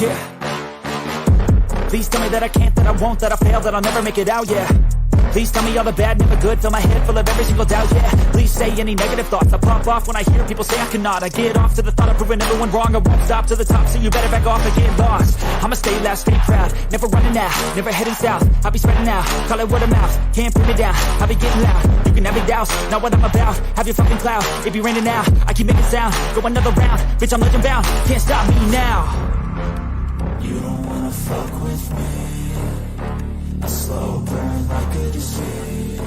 Yeah. Please tell me that I can't, that I won't, that I fail, that I'll never make it out, yeah. Please tell me all the bad, never good, fill my head full of every single doubt, yeah. Please say any negative thoughts, I pop off when I hear people say I cannot. I get off to the thought of proving everyone wrong, I won't stop to the top, so you better back off and get lost. I'ma stay loud, stay proud, never running out, never heading south. I'll be spreading out, call it word of mouth, can't put me down, I'll be getting loud. You can have your doubts, not what I'm about, have your fucking clout. It be raining now, I keep making sound, go another round, bitch I'm legend bound, can't stop me now. You don't wanna fuck with me, a slow burn like a disease.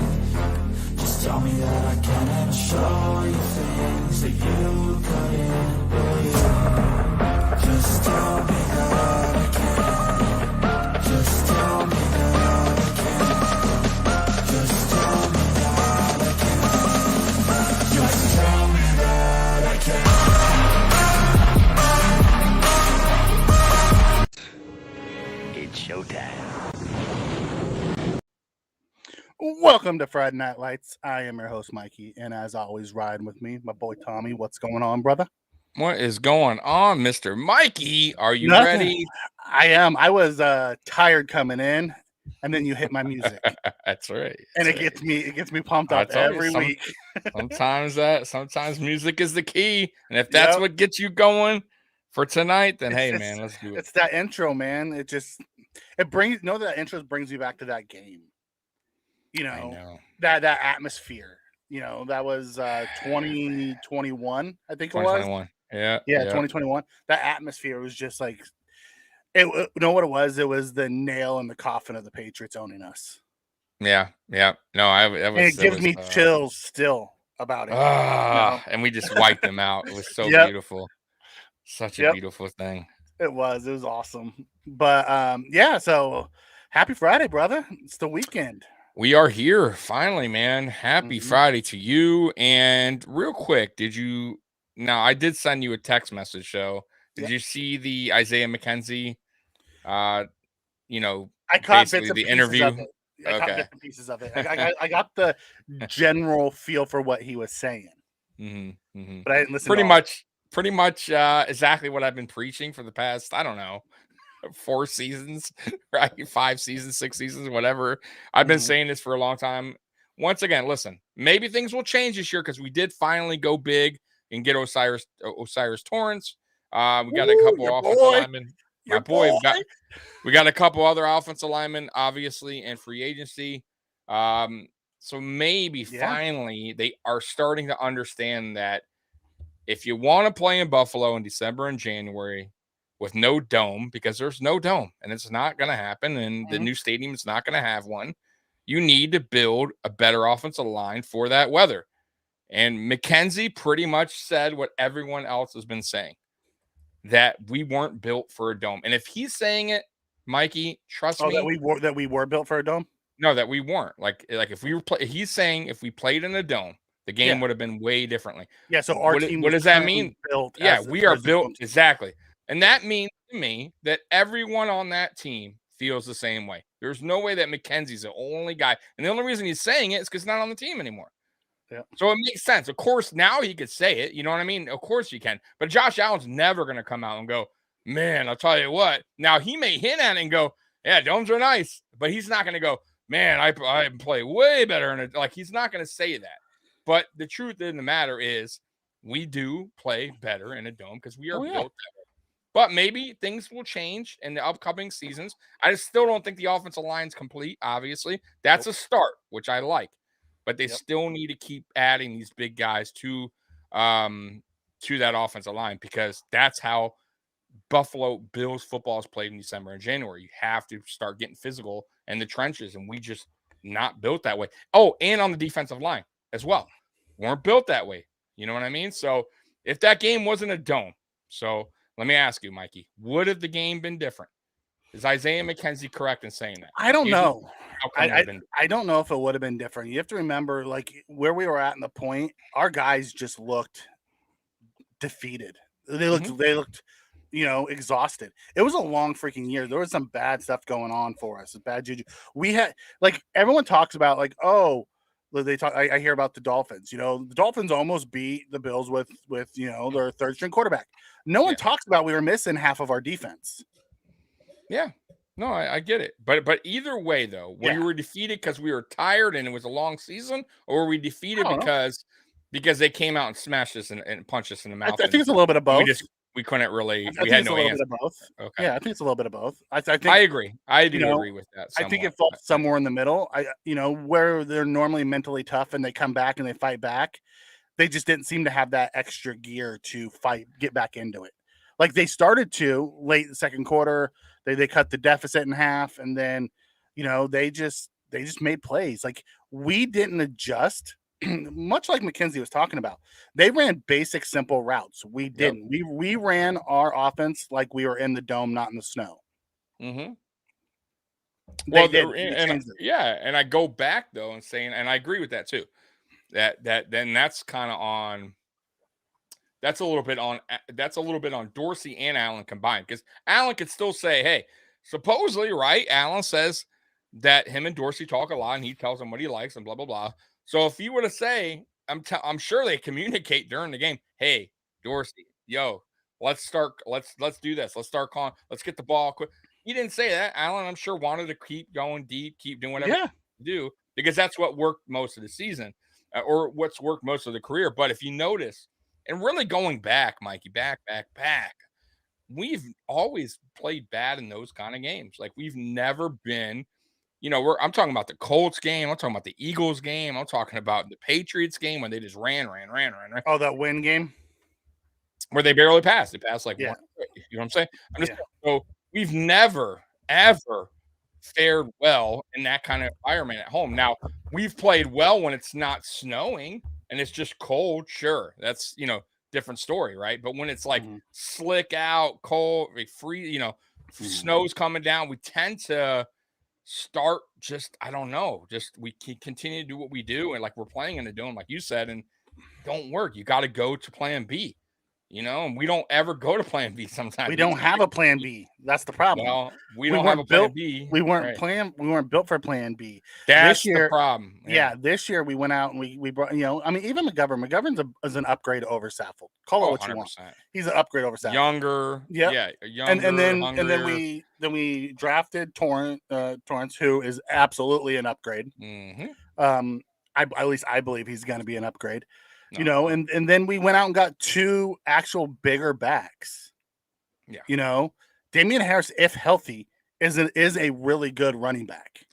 Just tell me that I can and I'll show you things that you couldn't believe. Just tell me that I can. Just tell me that I can. Just tell me that I can. Just tell me that I can. It's showtime. Welcome to Friday Night Lights. I am your host, Mikey, and as always, riding with me, my boy Tommy. What's going on, brother? What is going on, Mr. Mikey? Are you Nothing. ready? I am. I was tired coming in, and then you hit my music. That's right. And it gets me pumped up every week. Sometimes music is the key, and if that's what gets you going for tonight, then man, let's do it. It's that intro, man. That intro brings you back to that game. You know. That atmosphere. You know, that was 2021, I think it was. 2021. Yeah, 2021. That atmosphere was just like, you know what it was? It was the nail in the coffin of the Patriots owning us. Yeah. No, it gives me chills still about it. And we just wiped them out. It was so beautiful. Such a beautiful thing. It was awesome. But so happy Friday, brother. It's the weekend. We are here finally, man. Happy Friday to you. And real quick, I did send you a text message. So did you see the Isaiah McKenzie? I caught bits of the interview. Of it. I caught bits and pieces of it. I got the general feel for what he was saying. But I didn't listen. Pretty much exactly what I've been preaching for the past, I don't know, 4 seasons, right? 5 seasons, 6 seasons, whatever. I've been saying this for a long time. Once again, listen, maybe things will change this year because we did finally go big and get Osiris Torrance. We got a couple offensive linemen. My boy. We got a couple other offensive linemen, obviously, and free agency. So maybe finally they are starting to understand that if you want to play in Buffalo in December and January with no dome, because there's no dome and it's not going to happen, and the new stadium is not going to have one, you need to build a better offensive line for that weather. And McKenzie pretty much said what everyone else has been saying, that we weren't built for a dome. And if he's saying it, Mikey, trust me. That we were built for a dome? No, that we weren't. Like if we were he's saying if we played in a dome, the game would have been way differently. Yeah, so our team. What does that mean? We are built exactly. And that means to me that everyone on that team feels the same way. There's no way that McKenzie's the only guy. And the only reason he's saying it is because he's not on the team anymore. Yeah. So it makes sense. Of course, now he could say it. You know what I mean? Of course you can. But Josh Allen's never going to come out and go, man, I'll tell you what. Now, he may hint at it and go, yeah, domes are nice. But he's not going to go, man, I play way better. He's not going to say that. But the truth of the matter is we do play better in a dome because we are built that way. But maybe things will change in the upcoming seasons. I still don't think the offensive line's complete, obviously. That's a start, which I like. But they still need to keep adding these big guys to that offensive line, because that's how Buffalo Bills football is played in December and January. You have to start getting physical in the trenches, and we just not built that way. Oh, and on the defensive line as well. Weren't built that way. You know what I mean? So if that game wasn't a dome, so let me ask you, Mikey, would have the game been different? Is Isaiah McKenzie correct in saying that? I don't know. I don't know if it would have been different. You have to remember, like, where we were at in the point, our guys just looked defeated. They looked, exhausted. It was a long freaking year. There was some bad stuff going on for us. Bad juju. We had, like, everyone talks about, like, I hear about the Dolphins. The Dolphins almost beat the Bills with their third string quarterback. No one talks about we were missing half of our defense. Yeah. No, I get it. But either way, though, when you were defeated because we were tired and it was a long season, or were we defeated because they came out and smashed us and punched us in the mouth? I think it's a little bit of both. We couldn't really. I think it's a little bit of both. Okay. Yeah, I think it's a little bit of both. I think I agree. I do agree with that. Somewhat. I think it falls somewhere in the middle. Where they're normally mentally tough and they come back and they fight back, they just didn't seem to have that extra gear to fight, get back into it. Like they started to late in the second quarter. They cut the deficit in half, and then they just made plays. Like we didn't adjust. Much like McKenzie was talking about, they ran basic, simple routes. We didn't. Yep. We ran our offense like we were in the dome, not in the snow. Mm-hmm. Well, and I go back though and saying, and I agree with that too. Then that's kind of on. That's a little bit on Dorsey and Allen combined, because Allen could still say, hey, supposedly, right? Allen says that him and Dorsey talk a lot, and he tells him what he likes and blah blah blah. So if you were to say, I'm sure they communicate during the game. Hey, Dorsey, yo, let's do this. Let's start calling. Let's get the ball quick. He didn't say that. Allen, I'm sure, wanted to keep going deep, keep doing whatever you do, because that's what worked most of the season, or what's worked most of the career. But if you notice, and really going back, Mikey, back, we've always played bad in those kind of games. Like we've never been. I'm talking about the Colts game. I'm talking about the Eagles game. I'm talking about the Patriots game when they just ran. Oh, that win game where they barely passed. They passed like one. You know what I'm saying? So we've never, ever fared well in that kind of environment at home. Now, we've played well when it's not snowing and it's just cold. Sure. That's, different story, right? But when it's like slick out, cold, free, snow's coming down, we tend to start I don't know, we continue to do what we do, and like we're playing in the dome, like you said, and don't work. You got to go to plan B, and we don't ever go to plan B sometimes. We don't have a plan B. That's the problem. Well, we don't have a plan B. We weren't built for plan B. That's the problem. Yeah, this year we went out and we brought, even McGovern is an upgrade over Saffold. Call it what 100%. You want. He's an upgrade over Saffold. Younger. Younger. And then we drafted Torrance, who is absolutely an upgrade. Mm-hmm. At least I believe he's going to be an upgrade. No. And then we went out and got two actual bigger backs. Yeah. Damian Harris, if healthy, is a really good running back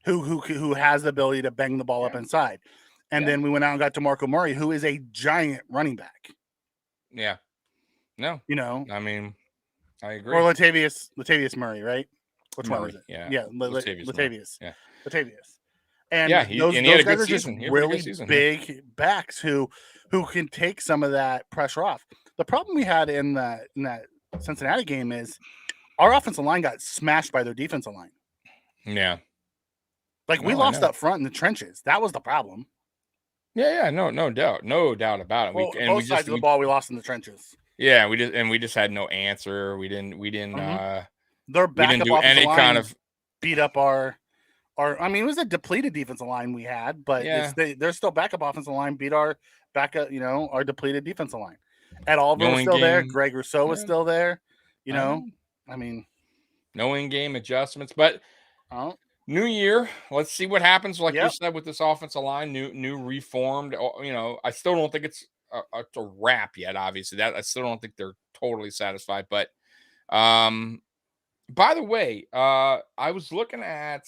who has the ability to bang the ball up inside. And then we went out and got DeMarco Murray, who is a giant running back. Yeah. No. I mean, I agree. Or Latavius Murray, right? Which one was it? Yeah. Yeah, Latavius. Yeah. Latavius. And those guys are just really big backs who can take some of that pressure off. The problem we had in that Cincinnati game is our offensive line got smashed by their defensive line. Yeah. Like we lost up front in the trenches. That was the problem. Yeah, no doubt. No doubt about it. Well, both sides of the ball we lost in the trenches. Yeah, we just had no answer. We didn't their backup do any kind of beat up our I mean, it was a depleted defensive line we had, but they're still backup offensive line beat our backup, our depleted defensive line. Ed Oliver was still there. Greg Rousseau was still there. I mean, no in-game adjustments, but new year. Let's see what happens. Like you said, with this offensive line, new reformed. I still don't think it's a wrap yet. Obviously, that I still don't think they're totally satisfied. But, by the way, I was looking at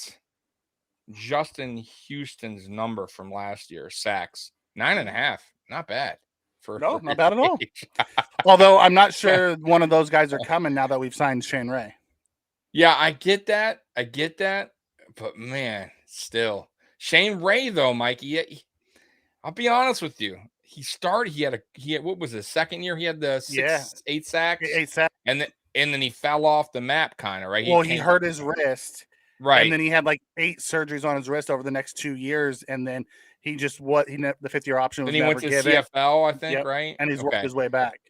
Justin Houston's number from last year, sacks 9.5. Not bad. Not bad at all. Although I'm not sure one of those guys are coming now that we've signed Shane Ray. Yeah, I get that. But man, still Shane Ray though, Mikey. I'll be honest with you. He had what was his second year? He had the 8 sacks. 8 sacks. And then he fell off the map, kind of, right? He hurt his wrist. Right. And then he had like 8 surgeries on his wrist over the next 2 years. And then he just the 5th-year option was then he went to CFL, I think, right? And he's worked his way back.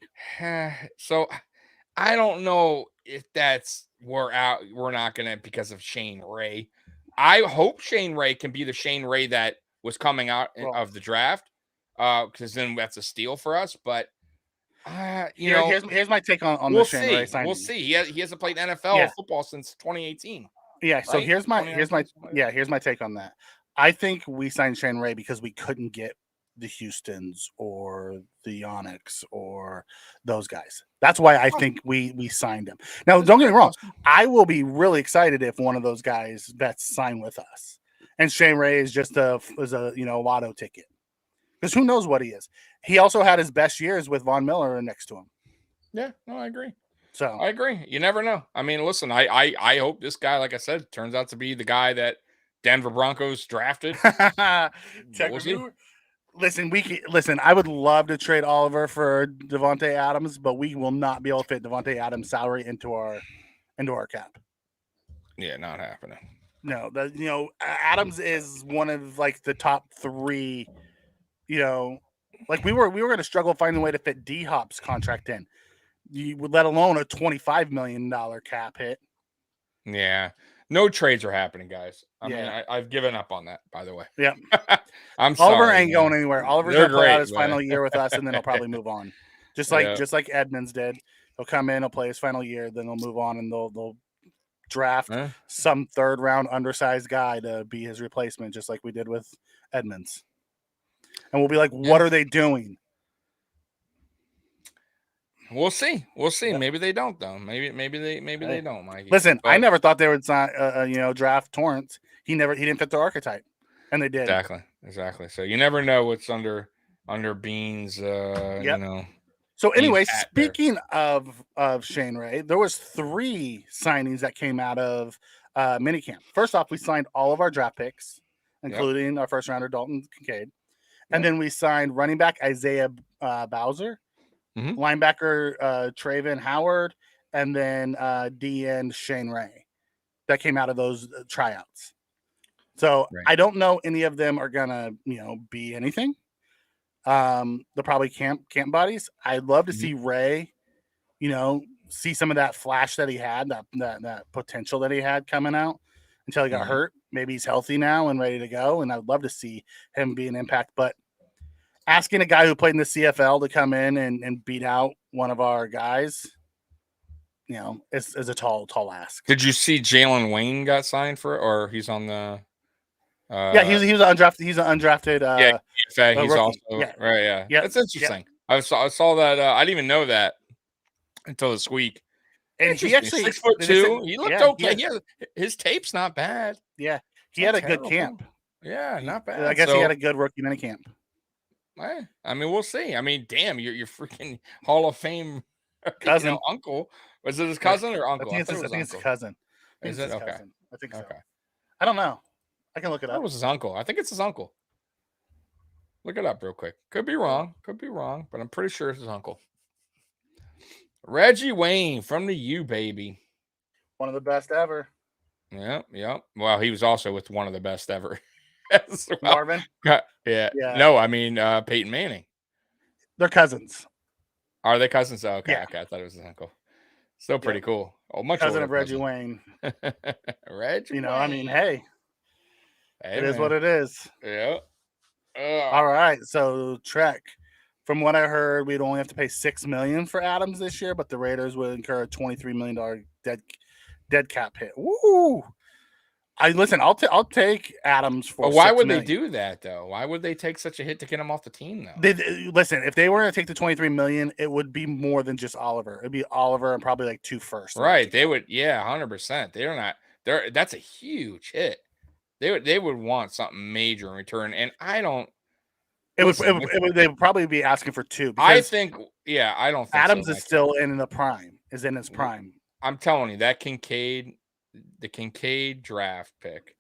So I don't know if we're not gonna, because of Shane Ray. I hope Shane Ray can be the Shane Ray that was coming out of the draft. Because then that's a steal for us. But Here's my take on we'll the Shane Ray signing. We'll see. He hasn't played NFL football since 2018. Yeah. So right? here's my take on that. I think we signed Shane Ray because we couldn't get the Houstons or the Onyx or those guys. That's why I think we signed him. Now, don't get me wrong. I will be really excited if one of those guys bets sign with us, and Shane Ray is just a lotto ticket, because who knows what he is. He also had his best years with Von Miller next to him. Yeah, no, I agree. So I agree. You never know. I mean, listen, I hope this guy, like I said, turns out to be the guy that Denver Broncos drafted. Listen, I would love to trade Oliver for Devontae Adams, but we will not be able to fit Devontae Adams' salary into our cap. Yeah, not happening. No, Adams is one of like the top 3. Like we were going to struggle finding a way to fit D-Hop's contract in. Let alone a $25 million cap hit. Yeah. No trades are happening, guys. I mean, I've given up on that, by the way. Yeah. I'm sorry. Oliver ain't going anywhere. Oliver's going to play out his final year with us, and then he'll probably move on. Just like Edmonds did. He'll come in, he'll play his final year, then he'll move on, and they'll draft some third-round undersized guy to be his replacement, just like we did with Edmonds. And we'll be like, what are they doing? We'll see. Yeah. Maybe they don't, though. Maybe they don't, Mikey. Listen, I never thought they would sign, draft Torrance. He didn't fit their archetype, and they did. Exactly. So you never know what's under Bean's. So anyway, speaking of Shane Ray, there was 3 signings that came out of minicamp. First off, we signed all of our draft picks, including our first rounder Dalton Kincaid, and then we signed running back Isaiah Bowser. Linebacker Traven Howard, and then DN Shane Ray. That came out of those tryouts. So I don't know any of them are gonna be anything. They're probably camp bodies. I'd love to see Ray, see some of that flash that he had, that potential that he had coming out until he got hurt. Maybe he's healthy now and ready to go, and I'd love to see him be an impact. But asking a guy who played in the CFL to come in and beat out one of our guys, is a tall ask. Did you see Jalen Wayne got signed for, or he's on the? He's an undrafted. He's an undrafted. He's also right. Yeah, that's interesting. I saw that. I didn't even know that until this week. And he actually 6'2". He looked okay. His tape's not bad. Yeah, he had a good camp. Yeah, not bad. I guess he had a good rookie mini camp. I mean, we'll see. I mean, damn, you're freaking Hall of Fame cousin, uncle. Was it his cousin or uncle? I think it's his cousin. Is it okay? Cousin. I think so. Okay. I don't know. I can look it up. That was his uncle. I think it's his uncle. Look it up real quick. Could be wrong, but I'm pretty sure it's his uncle. Reggie Wayne from the U, baby. One of the best ever. Yeah. Well, he was also with one of the best ever. Marvin? Yeah. No, I mean Peyton Manning. They're cousins. Are they cousins? Oh, okay. Yeah. Okay, I thought it was his uncle. Still pretty cool. Oh, much cousin of Reggie Wayne. Reggie. Wayne. I mean, hey, it is what it is. Yeah. All right. So Trek, from what I heard, we'd only have to pay $6 million for Adams this year, but the Raiders would incur a $23 million dead cap hit. Woo! I'll take Adams for. But why would they do that though? Why would they take such a hit to get him off the team though? Listen, if they were going to take the $23 million, it would be more than just Oliver. It'd be Oliver and probably like 2 firsts. Right? They would. Yeah, 100%. They're not. That's a huge hit. They would want something major in return, and I don't. They would probably be asking for 2. I think. Yeah, I don't think Adams is still in the prime. Is in his prime. I'm telling you, that the Kincaid draft pick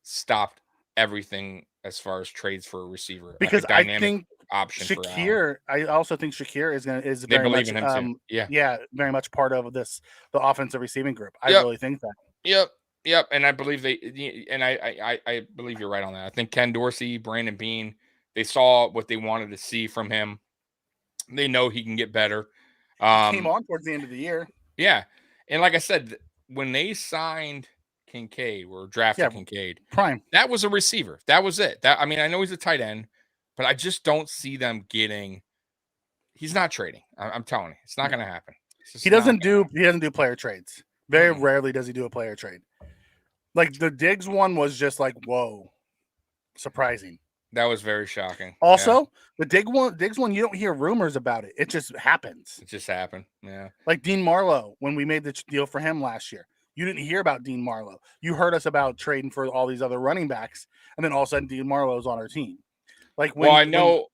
stopped everything as far as trades for a receiver. Because I think option Shakir. I also think Shakir is they very believe much, in him too. Yeah, very much part of the offensive receiving group. I really think that. Yep. And I believe I believe you're right on that. I think Ken Dorsey, Brandon Beane, they saw what they wanted to see from him. They know he can get better. Came on towards the end of the year. Yeah. And like I said, when they signed Kincaid or drafted Kincaid, prime, that was a receiver. That was it. I know he's a tight end, but I just don't see them getting He's not trading. I'm telling you, it's not going to happen. He doesn't do player trades. Very rarely does he do a player trade. Like the Diggs one was just like, whoa, surprising. That was very shocking. Also, the Diggs one, you don't hear rumors about it. It just happens. It just happened. Yeah. Like Dean Marlowe, when we made the deal for him last year, you didn't hear about Dean Marlowe. You heard us about trading for all these other running backs, and then all of a sudden Dean Marlowe's on our team. Like I know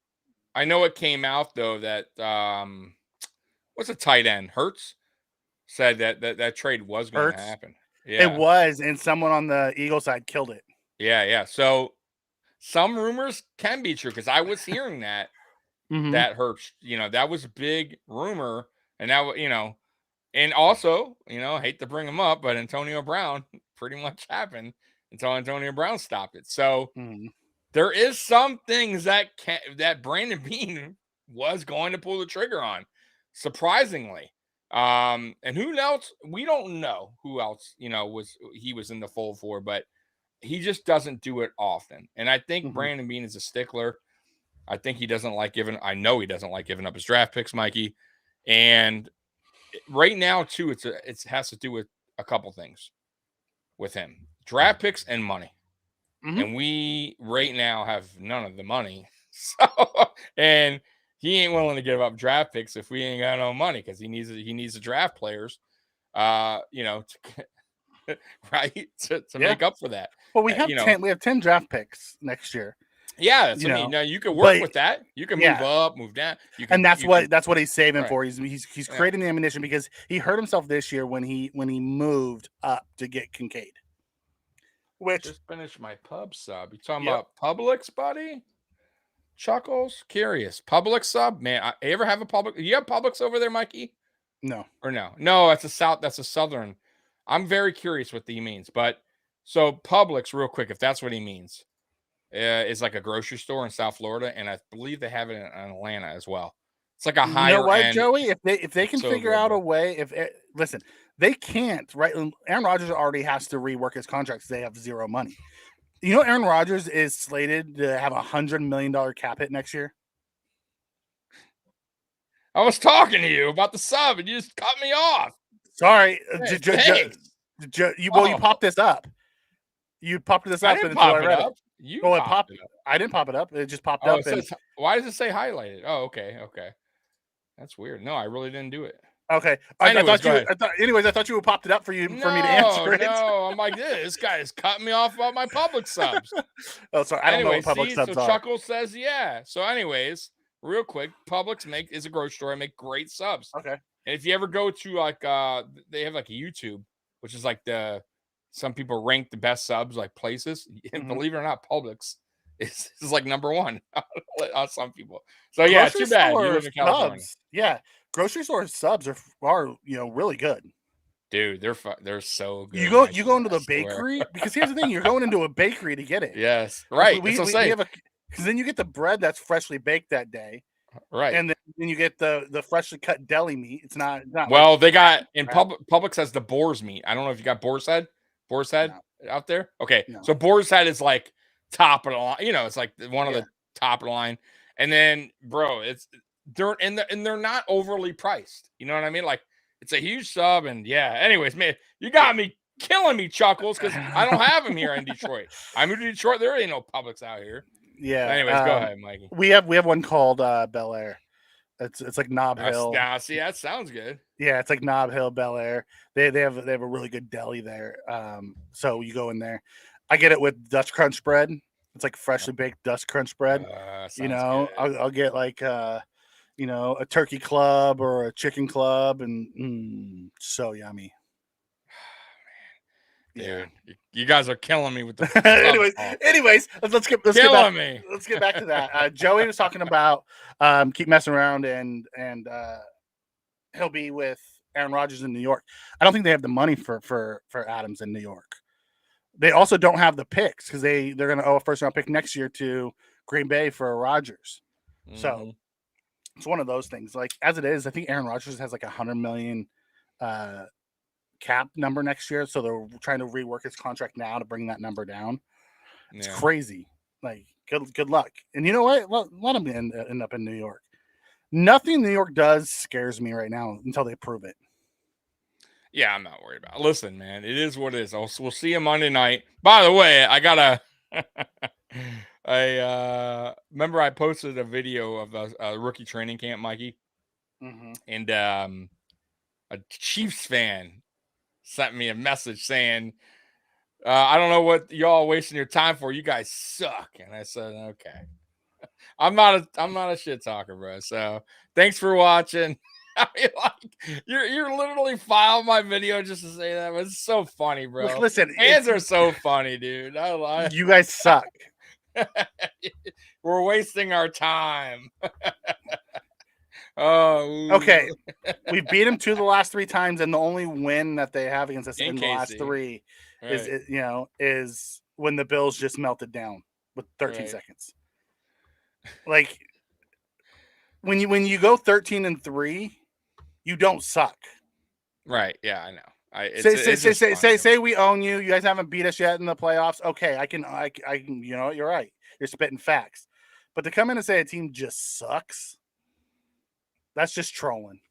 it came out though that what's a tight end? Hurts said that trade was going to happen. Yeah, it was, and someone on the Eagle side killed it. Yeah. So some rumors can be true because I was hearing that that Hurts, that was a big rumor, and that and also, I hate to bring him up, but Antonio Brown pretty much happened until Antonio Brown stopped it. So there is some things that Brandon Beane was going to pull the trigger on, surprisingly. And who else? We don't know who else, he was in the fold for, but he just doesn't do it often. And I think Brandon Beane is a stickler. I think he doesn't like I know he doesn't like giving up his draft picks, Mikey. And right now, too, it has to do with a couple things with him: draft picks and money. And we right now have none of the money. So, and he ain't willing to give up draft picks if we ain't got no money because he needs to draft players, right, to make up for that. Well, we have 10 draft picks next year. Yeah, that's what I mean. Now you can work with that. You can move up, move down. That's what he's saving for. He's creating the ammunition because he hurt himself this year when he moved up to get Kincaid. Which just finished my pub sub. You talking about Publix, buddy? Chuckles, curious. Publix sub, man. You ever have a Publix? You have Publix over there, Mikey? No, or no? No, that's a southern. I'm very curious what he means, but so Publix, real quick, if that's what he means. Is like a grocery store in South Florida, and I believe they have it in Atlanta as well. It's like a higher. You know what, end. Joey? If they can figure out a way, listen, they can't. Right? Aaron Rodgers already has to rework his contract because they have zero money. You know, Aaron Rodgers is slated to have $100 million cap hit next year. I was talking to you about the sub, and you just cut me off. Sorry, you popped this up. You popped this up until I read it. It popped. I didn't pop it up. It just popped up. Why does it say highlighted? Oh, okay. That's weird. No, I really didn't do it. Okay. I thought you would popped it up for me to answer it. No, I'm like, this guy is cutting me off about my Public subs. Oh, sorry. I don't know what Public subs are. Chuckles says, yeah. So, anyways, real quick, Publix is a grocery store. I make great subs. Okay. And if you ever go to they have like a YouTube, which is like some people rank the best subs like places, and believe it or not, Publix is like number one on some people. So yeah, too bad. You live in California. Yeah, grocery store subs are really good. Dude, they're so good. You go into the bakery because here's the thing: you're going into a bakery to get it. Yes, right. Because then you get the bread that's freshly baked that day. Right. And then you get the freshly cut deli meat. It's not well, they got in Publix has the boar's meat. I don't know if you got boar's head out there. Okay. No. So boar's head is like top of the line. It's like one of the top of the line. And then, bro, they're not overly priced. You know what I mean? Like it's a huge sub. And anyways, man, you got me killing me, Chuckles, because I don't have them here in Detroit. I moved to Detroit. There ain't no Publix out here. Yeah. Anyways, go ahead, Mikey. We have one called Bel Air. It's like Nob Hill. See, that sounds good. Yeah, it's like Nob Hill, Bel Air. They have a really good deli there. So you go in there. I get it with Dutch Crunch bread. It's like freshly baked Dutch Crunch bread. I'll get like a turkey club or a chicken club, and so yummy. Dude, you guys are killing me with the anyways, let's get back to that. Joey was talking about keep messing around and he'll be with Aaron Rodgers in New York. I don't think they have the money for Adams in New York. They also don't have the picks because they're going to owe a first round pick next year to Green Bay for Rodgers. So it's one of those things. Like as it is, I think Aaron Rodgers has like $100 million cap number next year, so they're trying to rework his contract now to bring that number down. It's crazy. Like good luck. And you know what? Let him end up in New York. Nothing New York does scares me right now until they prove it. Yeah, I'm not worried about it. Listen, man, it is what it is. We'll see you Monday night. By the way, I got remember I posted a video of a rookie training camp, Mikey, and a Chiefs fan sent me a message saying, I don't know what y'all wasting your time for. You guys suck. And I said, okay. I'm not a shit talker, bro. So thanks for watching. I mean, like, you're literally filing my video just to say that. It's so funny, bro. Look, listen, fans are so funny, dude. You guys suck. We're wasting our time. Oh, okay. We beat them 2 of the last 3 times, and the only win that they have against us in the last 3 is when the Bills just melted down with 13 seconds. Like when you go 13-3, you don't suck. Right? Yeah, I know. Say we own you. You guys haven't beat us yet in the playoffs. Okay, I can. You know, you're right. You're spitting facts. But to come in and say a team just sucks, that's just trolling.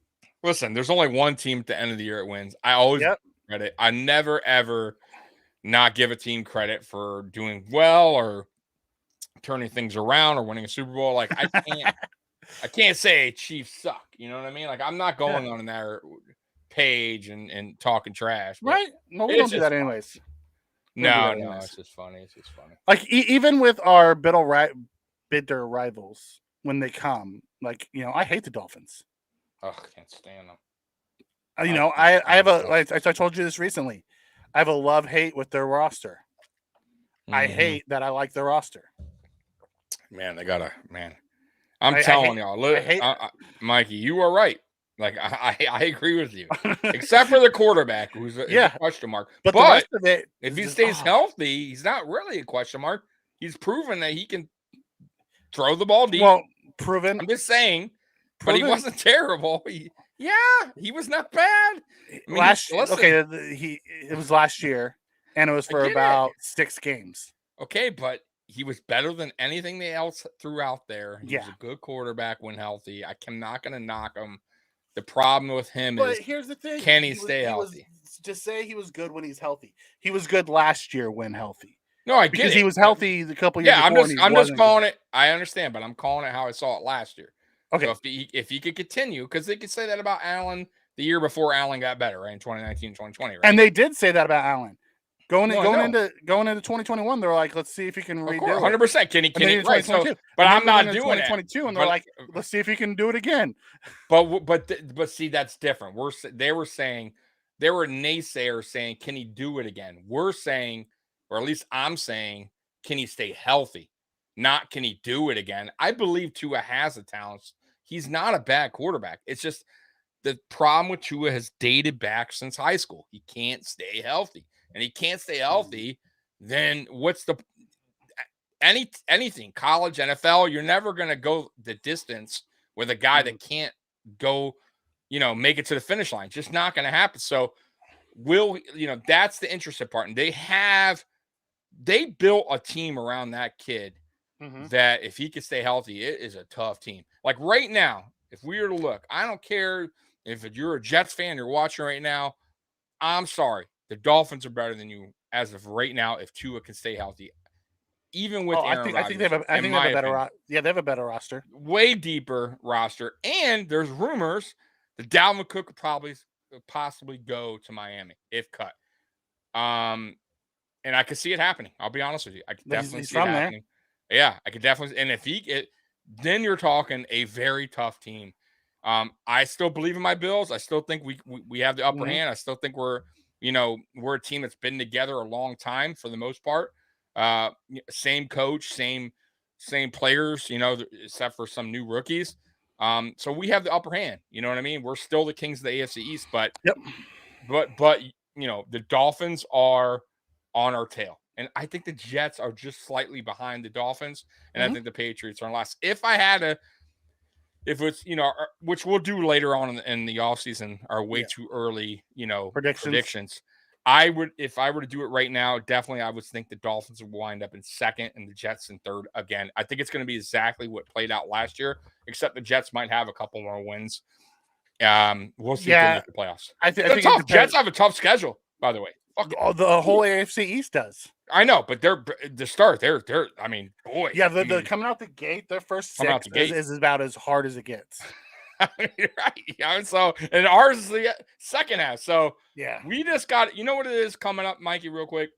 Listen, there's only one team at the end of the year that wins. I always credit. I never ever not give a team credit for doing well or turning things around or winning a Super Bowl. Like I can't say Chiefs suck. You know what I mean? Like I'm not going on their page and talking trash. Right? No, we don't do that anyways. No, it's just funny. It's just funny. Like even with our bitter rivals, when they come, like, you know, I hate the Dolphins. Oh, I can't stand them. You know, I have I told you this recently. I have a love-hate with their roster. I hate that I like their roster. Man, they gotta, man. I'm telling y'all, look, Mikey, you are right. Like I agree with you, except for the quarterback, who's a question mark. But the rest of it, if he stays healthy, he's not really a question mark. He's proven that he can throw the ball deep. Well, proven. I'm just saying, but he wasn't terrible. He was not bad. I mean, it was last year, and it was for about 6 games. Okay, but he was better than anything else threw out there. He was a good quarterback when healthy. I'm not going to knock him. The problem with him is, here's the thing: can he stay healthy? Just say he was good when he's healthy. He was good last year when healthy. No, I get it. Because he was healthy a couple years before. Yeah, I'm just calling it. I understand, but I'm calling it how I saw it last year. Okay. So if he could continue, because they could say that about Allen the year before Allen got better, right? In 2019, 2020, right? And they did say that about Allen. Going into 2021, they're like, let's see if he can redo it. 100%. Can he? Right. So, but I'm not doing 2022, and they're like, let's see if he can do it again. But see, that's different. They were naysayers saying, can he do it again? We're saying, or at least I'm saying, can he stay healthy? Not can he do it again? I believe Tua has the talents. He's not a bad quarterback. It's just the problem with Tua has dated back since high school. He can't stay healthy. And he can't stay healthy, then what's the anything, college, NFL, you're never going to go the distance with a guy that can't go, make it to the finish line. Just not going to happen. So that's the interesting part. And they built a team around that kid that if he could stay healthy, it is a tough team. Like right now, if we were to look, I don't care if you're a Jets fan, you're watching right now, I'm sorry. The Dolphins are better than you as of right now if Tua can stay healthy. Even with Aaron Rodgers, I think they have a better they have a better roster. Way deeper roster. And there's rumors that Dalvin Cook could possibly go to Miami if cut. And I could see it happening. I'll be honest with you. I could definitely see it happening. There. Yeah, I could definitely. And if then you're talking a very tough team. I still believe in my Bills. I still think we have the upper hand. I still think we're a team that's been together a long time for the most part. Same coach, same players, except for some new rookies. So we have the upper hand. You know what I mean? We're still the kings of the AFC East, but the Dolphins are on our tail. And I think the Jets are just slightly behind the Dolphins. And I think the Patriots are last. If it's, which we'll do later on in the offseason, are way too early, predictions. if I were to do it right now, definitely I would think the Dolphins would wind up in second and the Jets in third again. I think it's going to be exactly what played out last year, except the Jets might have a couple more wins. We'll see if they make the playoffs. I think tough. Jets have a tough schedule, by the way. The whole AFC East does. I know, but they're the start. They're. I mean, boy. Yeah, they're coming out the gate. Their first six is about as hard as it gets. Right. Yeah. So, and ours is the second half. So, yeah, we just got. You know what it is coming up, Mikey? Real quick,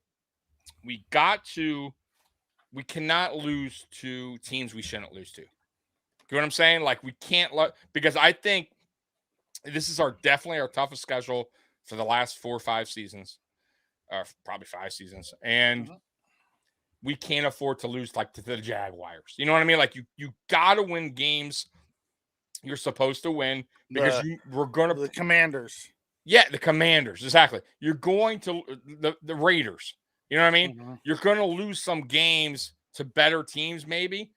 we cannot lose to teams we shouldn't lose to. You know what I'm saying? Like we can't because I think this is definitely our toughest schedule for the last 4 or 5 seasons. Probably 5 seasons, and we can't afford to lose like to the Jaguars. You know what I mean? Like you got to win games you're supposed to win because we're gonna the Commanders. Yeah, the Commanders, exactly. You're going to the Raiders. You know what I mean? You're going to lose some games to better teams maybe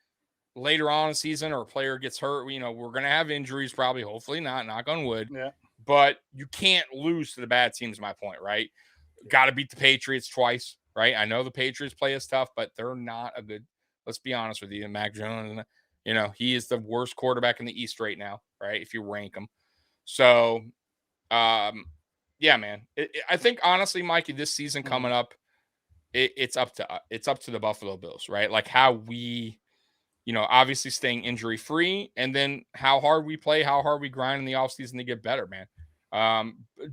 later on in the season, or a player gets hurt. You know, we're going to have injuries probably. Hopefully not. Knock on wood. Yeah. But you can't lose to the bad teams. My point, right? Got to beat the Patriots twice, right? I know the Patriots play us tough, but they're not a good. Let's be honest with you. Mac Jones, you know, he is the worst quarterback in the East right now, right? If you rank him. So, yeah, man. I think honestly, Mikey, this season coming up, it's up to the Buffalo Bills, right? Like how we, you know, obviously staying injury free, and then how hard we play, how hard we grind in the offseason to get better, man.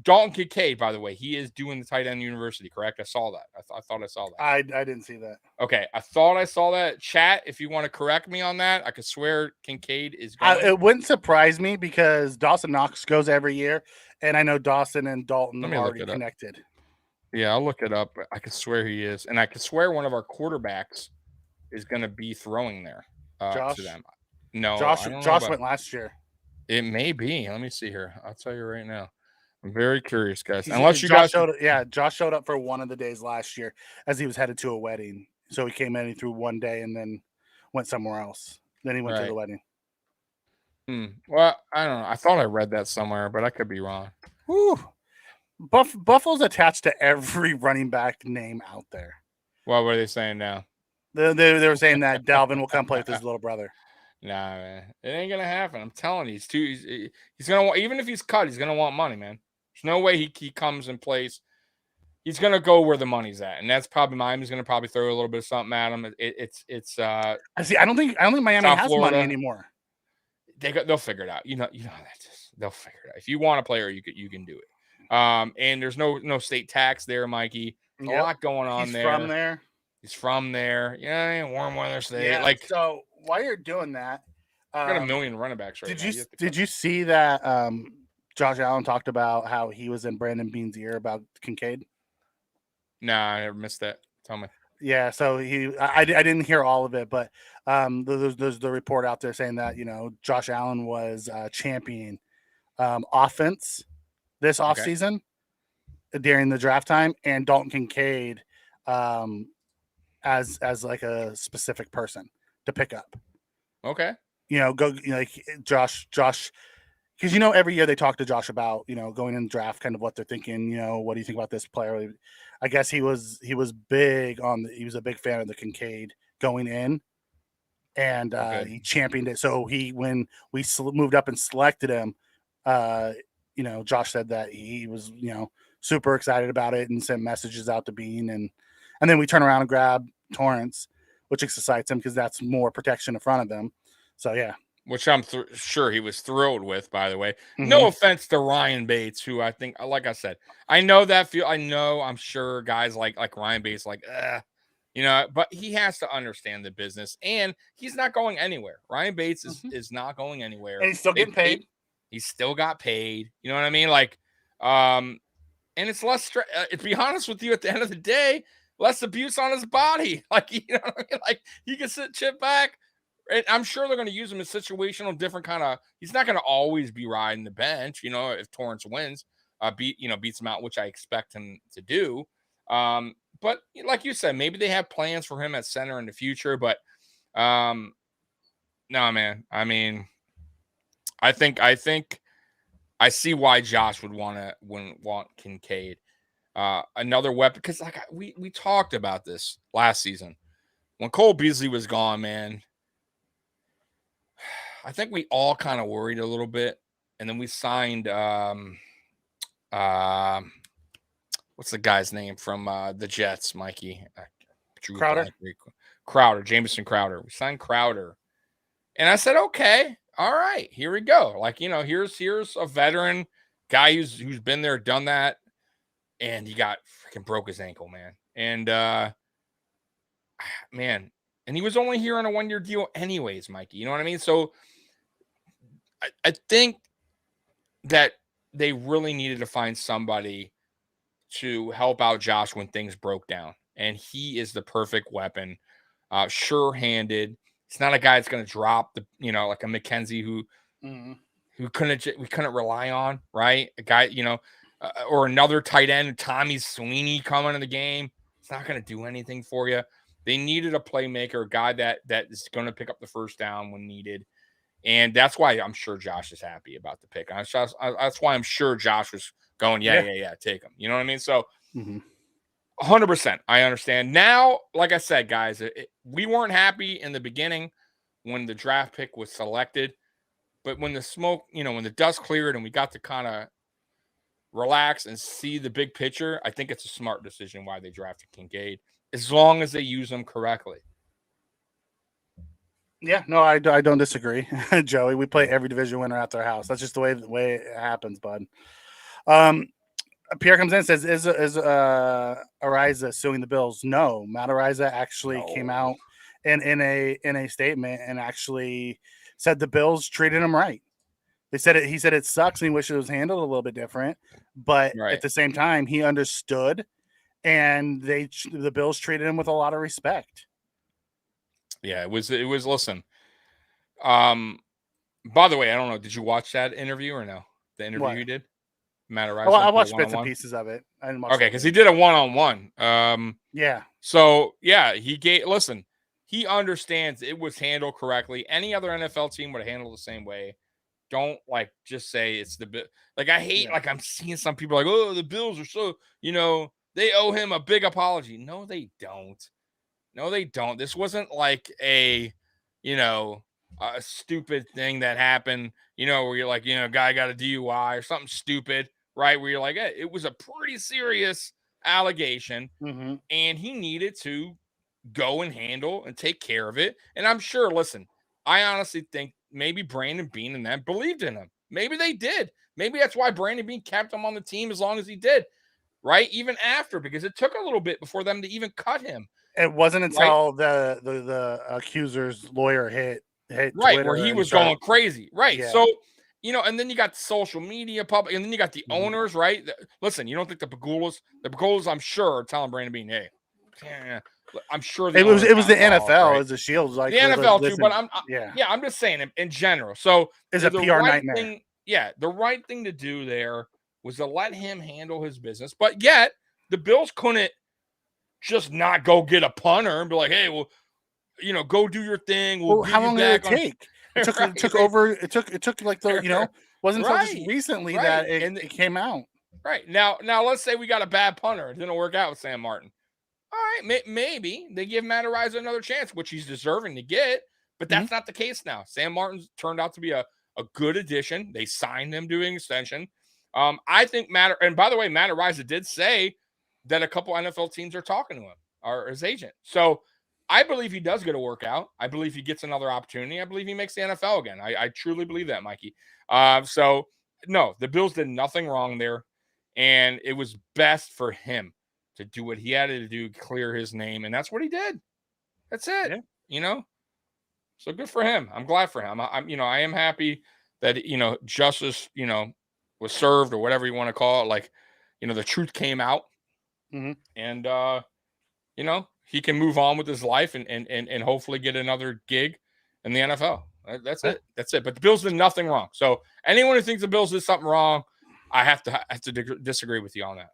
Dalton Kincaid, by the way, he is doing the tight end university, correct? I saw that. I thought I saw that. I didn't see that. Okay, I thought I saw that. Chat, if you want to correct me on that, I could swear Kincaid is going. It wouldn't surprise me because Dawson Knox goes every year, and I know Dawson and Dalton are already connected. Yeah, I'll look it up. I could swear he is, and I could swear one of our quarterbacks is going to be throwing there to them. No, Josh went last year. It may be. Let me see here. I'll tell you right now. I'm very curious, guys. Josh showed up for one of the days last year as he was headed to a wedding. So he came in, he threw one day, and then went somewhere else. Then he went to the wedding. Well, I don't know. I thought I read that somewhere, but I could be wrong. Whew. Buffalo's attached to every running back name out there. What were they saying now? They were saying that Dalvin will come play with his little brother. Nah, man, it ain't gonna happen. I'm telling you, he's gonna want, even if he's cut, he's gonna want money, man. There's no way he comes and plays. He's gonna go where the money's at, and that's probably Miami's gonna probably throw a little bit of something at him. I don't think Miami has money anymore. They'll figure it out. You know they'll figure it out. If you want a player, you can do it. And there's no state tax there, Mikey. A lot going on there. He's from there. Yeah, warm weather state. Yeah, like so. While you're doing that, got a million running backs right now. Did you see that Josh Allen talked about how he was in Brandon Beane's ear about Kincaid? Nah, I never missed that. Tell me. Yeah, so I didn't hear all of it, but there's the report out there saying that, you know, Josh Allen was championing offense this offseason during the draft time, and Dalton Kincaid as like a specific person to pick up. Okay. You know, like Josh, because, you know, every year they talk to Josh about, you know, going in the draft, kind of what they're thinking, you know, what do you think about this player? I guess he was big he was a big fan of the Kincaid going in, and he championed it. So when we moved up and selected him, you know, Josh said that he was, you know, super excited about it and sent messages out to Bean, and then we turn around and grab Torrance, which excites him because that's more protection in front of them. So, yeah. Which I'm sure he was thrilled with, by the way. Mm-hmm. No offense to Ryan Bates, who I think, like I said, I know I'm sure guys like Ryan Bates, you know, but he has to understand the business, and he's not going anywhere. Ryan Bates is not going anywhere. And he's still getting paid. He's still got paid. You know what I mean? Like, and it's less to be honest with you, at the end of the day, less abuse on his body. Like, you know what I mean? Like, he can chip back. And I'm sure they're going to use him in situational, different kind of. He's not going to always be riding the bench, you know. If Torrance wins, beats him out, which I expect him to do. But like you said, maybe they have plans for him at center in the future. But no, man. I mean, I think I see why Josh would want Kincaid. Another weapon, because like we talked about this last season when Cole Beasley was gone, man. I think we all kind of worried a little bit, and then we signed what's the guy's name from the Jets, Mikey? Crowder, Jamison Crowder. We signed Crowder, and I said, okay, all right, here we go. Like, here's a veteran guy who's been there, done that, and he got freaking broke his ankle, man. And man, and he was only here on a 1-year deal, anyways, Mikey. You know what I mean? So I think that they really needed to find somebody to help out Josh when things broke down. And he is the perfect weapon. Sure-handed. He's not a guy that's going to drop the, like a McKenzie who we couldn't rely on, right? A guy, or another tight end, Tommy Sweeney coming in the game. It's not going to do anything for you. They needed a playmaker, a guy that is going to pick up the first down when needed. And that's why I'm sure Josh is happy about the pick. That's why I'm sure Josh was going, yeah, take him. You know what I mean? So 100%, I understand. Now, like I said, guys, we weren't happy in the beginning when the draft pick was selected. But when the smoke, when the dust cleared and we got to kind of relax and see the big picture, I think it's a smart decision why they drafted Kincaid, as long as they use them correctly. Yeah, no, I don't disagree, Joey. We play every division winner at their house. That's just the way it happens, bud. Pierre comes in and says, "Is Ariza suing the Bills?" No, Matt Ariza actually came out in a statement and actually said the Bills treated him right. He said it sucks and he wishes it was handled a little bit different, but at the same time he understood, and the Bills treated him with a lot of respect. Yeah, it was. Listen, by the way, I don't know. Did you watch that interview or no? The interview you did, Matt Ariza. Well, I watched bits and pieces of it. I didn't watch because he did a one-on-one. Yeah. So yeah, Listen, he understands it was handled correctly. Any other NFL team would have handled the same way. Don't just say it's the Bill. I hate I'm seeing some people like, oh, the Bills are so they owe him a big apology. No, they don't. No, they don't. This wasn't like a stupid thing that happened, where you're like, guy got a DUI or something stupid, right? Where you're like, hey, it was a pretty serious allegation, and he needed to go and handle and take care of it. And I'm sure, listen, I honestly think maybe Brandon Beane and them believed in him. Maybe they did. Maybe that's why Brandon Beane kept him on the team as long as he did, right? Even after, because it took a little bit before them to even cut him. It wasn't until the accuser's lawyer hit right Twitter where he was going crazy, right? Yeah. So and then you got the social media public, and then you got the owners, right? Listen, you don't think the Pagulas, I'm sure, are telling Brandon Beane, hey, I'm sure it was the NFL as a shield, the NFL too. But I'm just saying in general. So it's a PR nightmare. The right thing to do there was to let him handle his business, but yet the Bills couldn't just not go get a punter and be like, hey, well, go do your thing. How long did it take? It took like the wasn't until just recently that it came out. Right. Now let's say we got a bad punter. It didn't work out with Sam Martin. All right, maybe they give Matt Ariza another chance, which he's deserving to get, but that's not the case now. Sam Martin's turned out to be a good addition. They signed him to an extension. I think and by the way, Matt Ariza did say that a couple NFL teams are talking to him, or his agent. So I believe he does get a workout. I believe he gets another opportunity. I believe he makes the NFL again. I truly believe that, Mikey. So no, the Bills did nothing wrong there, and it was best for him to do what he had to do, clear his name, and that's what he did. That's it. Yeah. So good for him. I'm glad for him. I am happy that justice was served, or whatever you want to call it. The truth came out. And he can move on with his life and hopefully get another gig in the NFL. That's it. That's it. But the Bills did nothing wrong. So anyone who thinks the Bills did something wrong, I have to disagree with you on that.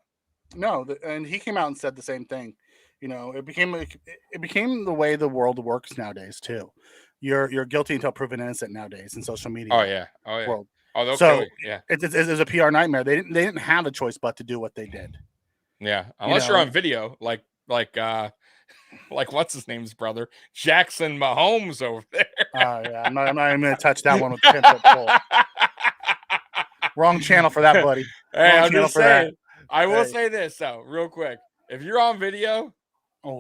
No, and he came out and said the same thing. It became the way the world works nowadays too. You're guilty until proven innocent nowadays in social media. Oh yeah. World. Oh, so yeah, it's a PR nightmare. They didn't have a choice but to do what they did. Yeah, unless you're on video, like what's his name's brother, Jackson Mahomes over there. Yeah, I'm not even going to touch that one with the 10-foot pole. Wrong channel for that, buddy. Hey, Wrong I'm channel just for saying. that. I will say this though, real quick. If you're on video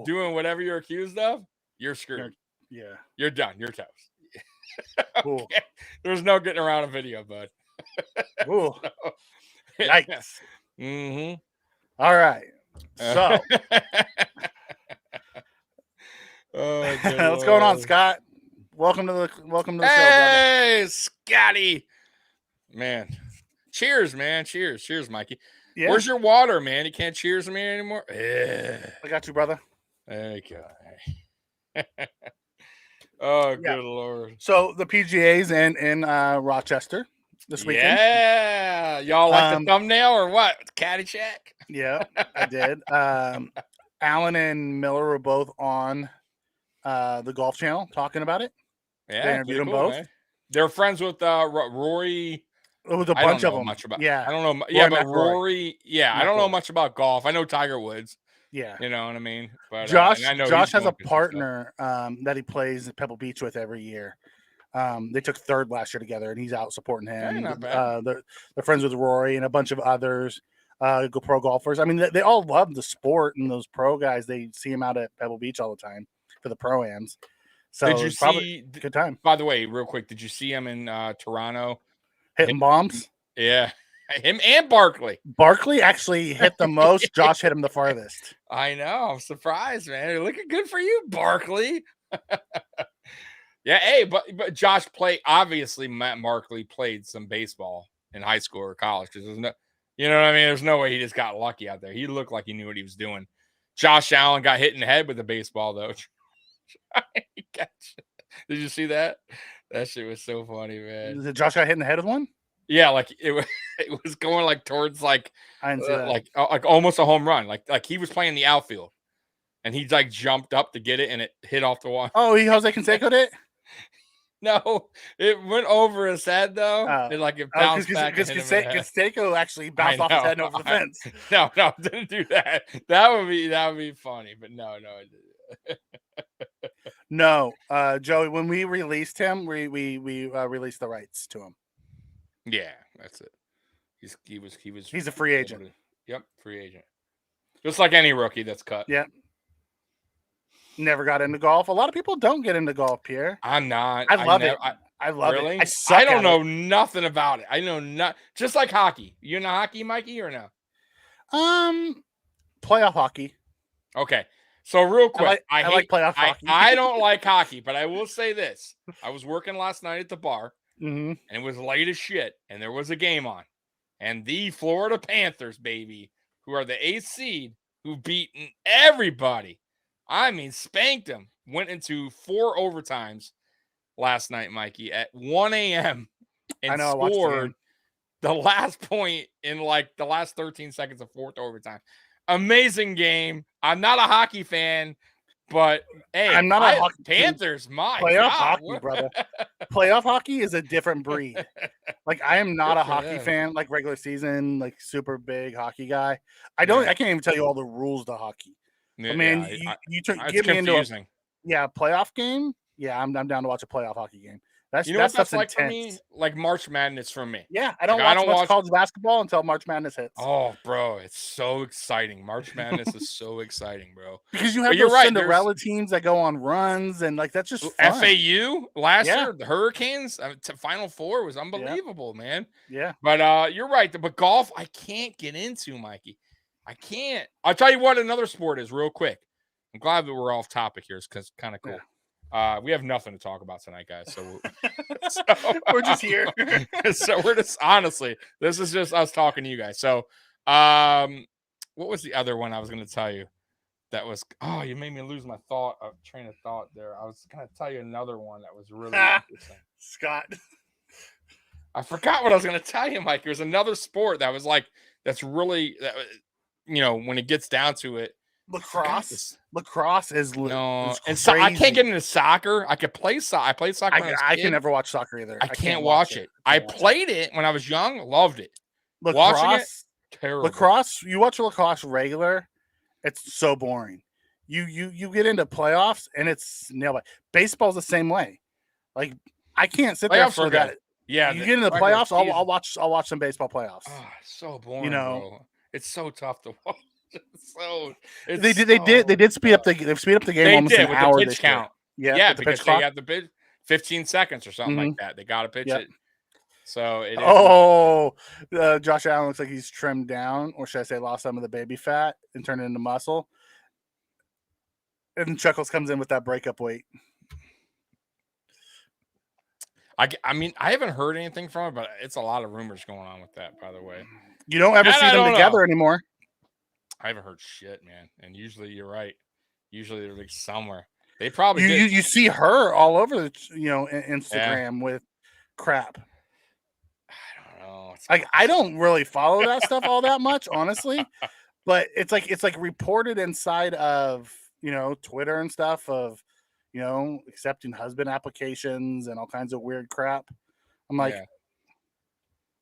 doing whatever you're accused of, you're screwed. Yeah. You're done. You're toast. Cool. Okay. There's no getting around a video, bud. Ooh. So, Yikes. Mm-hmm. All right. So what's going on, Scott? Welcome to the show, brother. Hey, Scotty. Man. Cheers, man. Cheers, Mikey. Yeah. Where's your water, man? You can't cheers me anymore. I got you, brother. Okay. Oh, good Lord. So the PGA's in Rochester this weekend. Yeah. Y'all like the thumbnail or what? Caddyshack? Yeah, I did. Alan and Miller were both on the Golf Channel talking about it. Yeah. They interviewed them both. Man. They're friends with Rory. It was a bunch of them. Much about, yeah. I don't know. Yeah, but Rory. Yeah, I don't know much about golf. I know Tiger Woods. Yeah. You know what I mean? But Josh has a partner that he plays at Pebble Beach with every year. They took third last year together, and he's out supporting him. Hey, not bad. They're friends with Rory and a bunch of others, pro golfers. I mean, they all love the sport, and those pro guys, they see him out at Pebble Beach all the time for the pro-ams. So did you see good time? By the way, real quick, did you see him in Toronto hitting bombs? Yeah, him and Barkley. Barkley actually hit the most. Josh hit him the farthest. I know. I'm surprised, man. You're looking good for you, Barkley. Yeah, hey, but Josh obviously Matt Barkley played some baseball in high school or college because there's no, you know what I mean? There's no way he just got lucky out there. He looked like he knew what he was doing. Josh Allen got hit in the head with a baseball though. Did you see that? That shit was so funny, man. Josh got hit in the head with one? Yeah, like it was going like towards like almost a home run. Like he was playing the outfield, and he like jumped up to get it, and it hit off the wall. Oh, Jose Canseco'd it? No, it went over his head though. It bounced back. Because Canseco actually bounced off his head and over the fence. No, didn't do that. That would be funny, but no, it didn't. No, Joey. When we released him, we released the rights to him. Yeah, that's it. He's a free agent. Yep, free agent. Just like any rookie that's cut. Yep. Never got into golf. A lot of people don't get into golf, Pierre. I'm not. I love it. I love really? it. I don't know nothing about it. I know not. Just like hockey. You into hockey, Mikey, or no? Playoff hockey. Okay. So real quick, I like playoff hockey. I don't like hockey, but I will say this: I was working last night at the bar, and it was late as shit, and there was a game on, and the Florida Panthers, baby, who are the 8th seed, who've beaten everybody. I mean, spanked them. Went into 4 overtimes last night, Mikey, at 1 a.m. and scored the last point in like the last 13 seconds of 4th overtime. Amazing game. I'm not a hockey fan, but hey, I'm not a hockey Panthers. My playoff God. hockey, brother. Playoff hockey is a different breed. Like I am not a hockey fan, like regular season, like super big hockey guy. I can't even tell you all the rules to hockey. Yeah, I mean, you get me into a playoff game. Yeah, I'm down to watch a playoff hockey game. That's like intense. for me? Like March Madness for me. Yeah, I don't watch college basketball until March Madness hits. Oh, bro, it's so exciting. March Madness is so exciting, bro. Because you have those Cinderella teams that go on runs, and like that's just fun. FAU last year, the Hurricanes to Final Four was unbelievable, man. Yeah, but you're right. But golf, I can't get into, Mikey. I can't. I'll tell you what another sport is real quick. I'm glad that we're off topic here. It's kind of cool. Yeah. We have nothing to talk about tonight, guys. So we're just here. So we're just honestly, this is just us talking to you guys. So, what was the other one I was going to tell you? That was you made me lose my train of thought there. I was going to tell you another one that was really interesting. Scott, I forgot what I was going to tell you, Mike. There's another sport that was like that's really when it gets down to it. Lacrosse is and so I can't get into soccer. I could play soccer. I played soccer. I can never watch soccer either. I can't watch it. I played it when I was young. Loved it. Lacrosse Terrible. Lacrosse, you watch lacrosse regular, it's so boring. You get into playoffs and it's nail bite. Baseball's the same way. Like I can't sit there Playoffs for are that. good. Yeah, You the get into the regular playoffs, season- I'll watch some baseball playoffs. Oh, so boring, You know, bro. It's so tough to watch. they did speed up they've speed up the game They almost did an with hour the pitch this year. count. Yeah, Yeah, with the because pitch they clock. got the pitch 15 seconds or something like that. They got to pitch Yep. it. So it is. Oh, Josh Allen looks like he's trimmed down, or should I say, lost some of the baby fat and turned it into muscle. And Chuckles comes in with that breakup weight. I mean, I haven't heard anything from it, but it's a lot of rumors going on with that, by the way. You don't ever see them together anymore. I haven't heard shit, man. And usually you're right. Usually they're like somewhere. They probably you see her all over the Instagram with crap. I don't know. I don't really follow that stuff all that much, honestly. But it's like reported inside of Twitter and stuff of accepting husband applications and all kinds of weird crap. I'm like,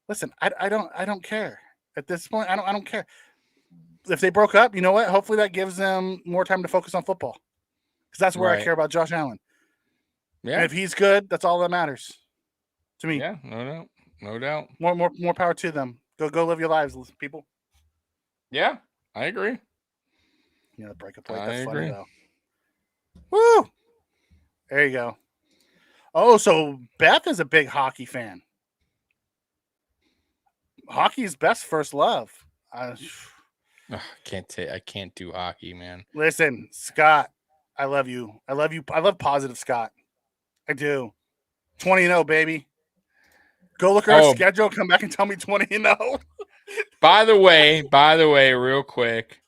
listen, I don't care at this point. I don't care if they broke up. You know what? Hopefully that gives them more time to focus on football, because that's where I care about Josh Allen. Yeah, and if he's good, that's all that matters to me. Yeah, no doubt. More power to them. Go live your lives, people. Yeah, I agree. The breakup weight. That's funny though. Woo! There you go. Oh, so Beth is a big hockey fan. Hockey's best first love. I can't do hockey, man. Listen, Scott, I love you. I love positive Scott. I do. 20-0, baby. Go look at our schedule. Come back and tell me 20-0. By the way, real quick,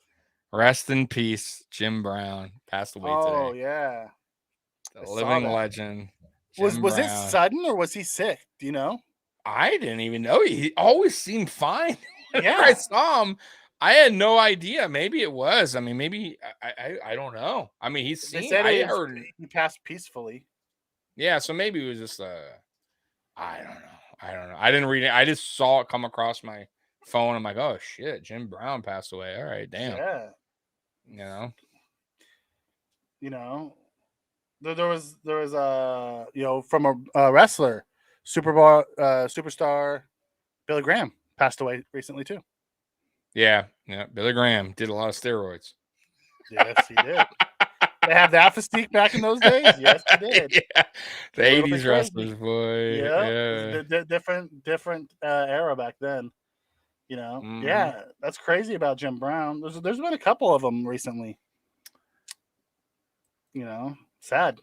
rest in peace, Jim Brown passed away today. Oh yeah. The living legend. Was it sudden or was he sick? Do you know? I didn't even know. He always seemed fine. Yeah, I saw him. I had no idea. Maybe it was. I mean, maybe I don't know. I mean, I heard he passed peacefully. Yeah, so maybe it was just I don't know. I didn't read it. I just saw it come across my phone. I'm like, oh shit, Jim Brown passed away. All right, damn. Yeah. There was from a wrestler, superstar Billy Graham passed away recently too. Yeah, Billy Graham did a lot of steroids. Yes, he did. They have that physique back in those days. Yes, they did. Yeah, the 80s wrestlers, boy. Yeah. Different era back then. Yeah, that's crazy about Jim Brown. There's been a couple of them recently. Sad.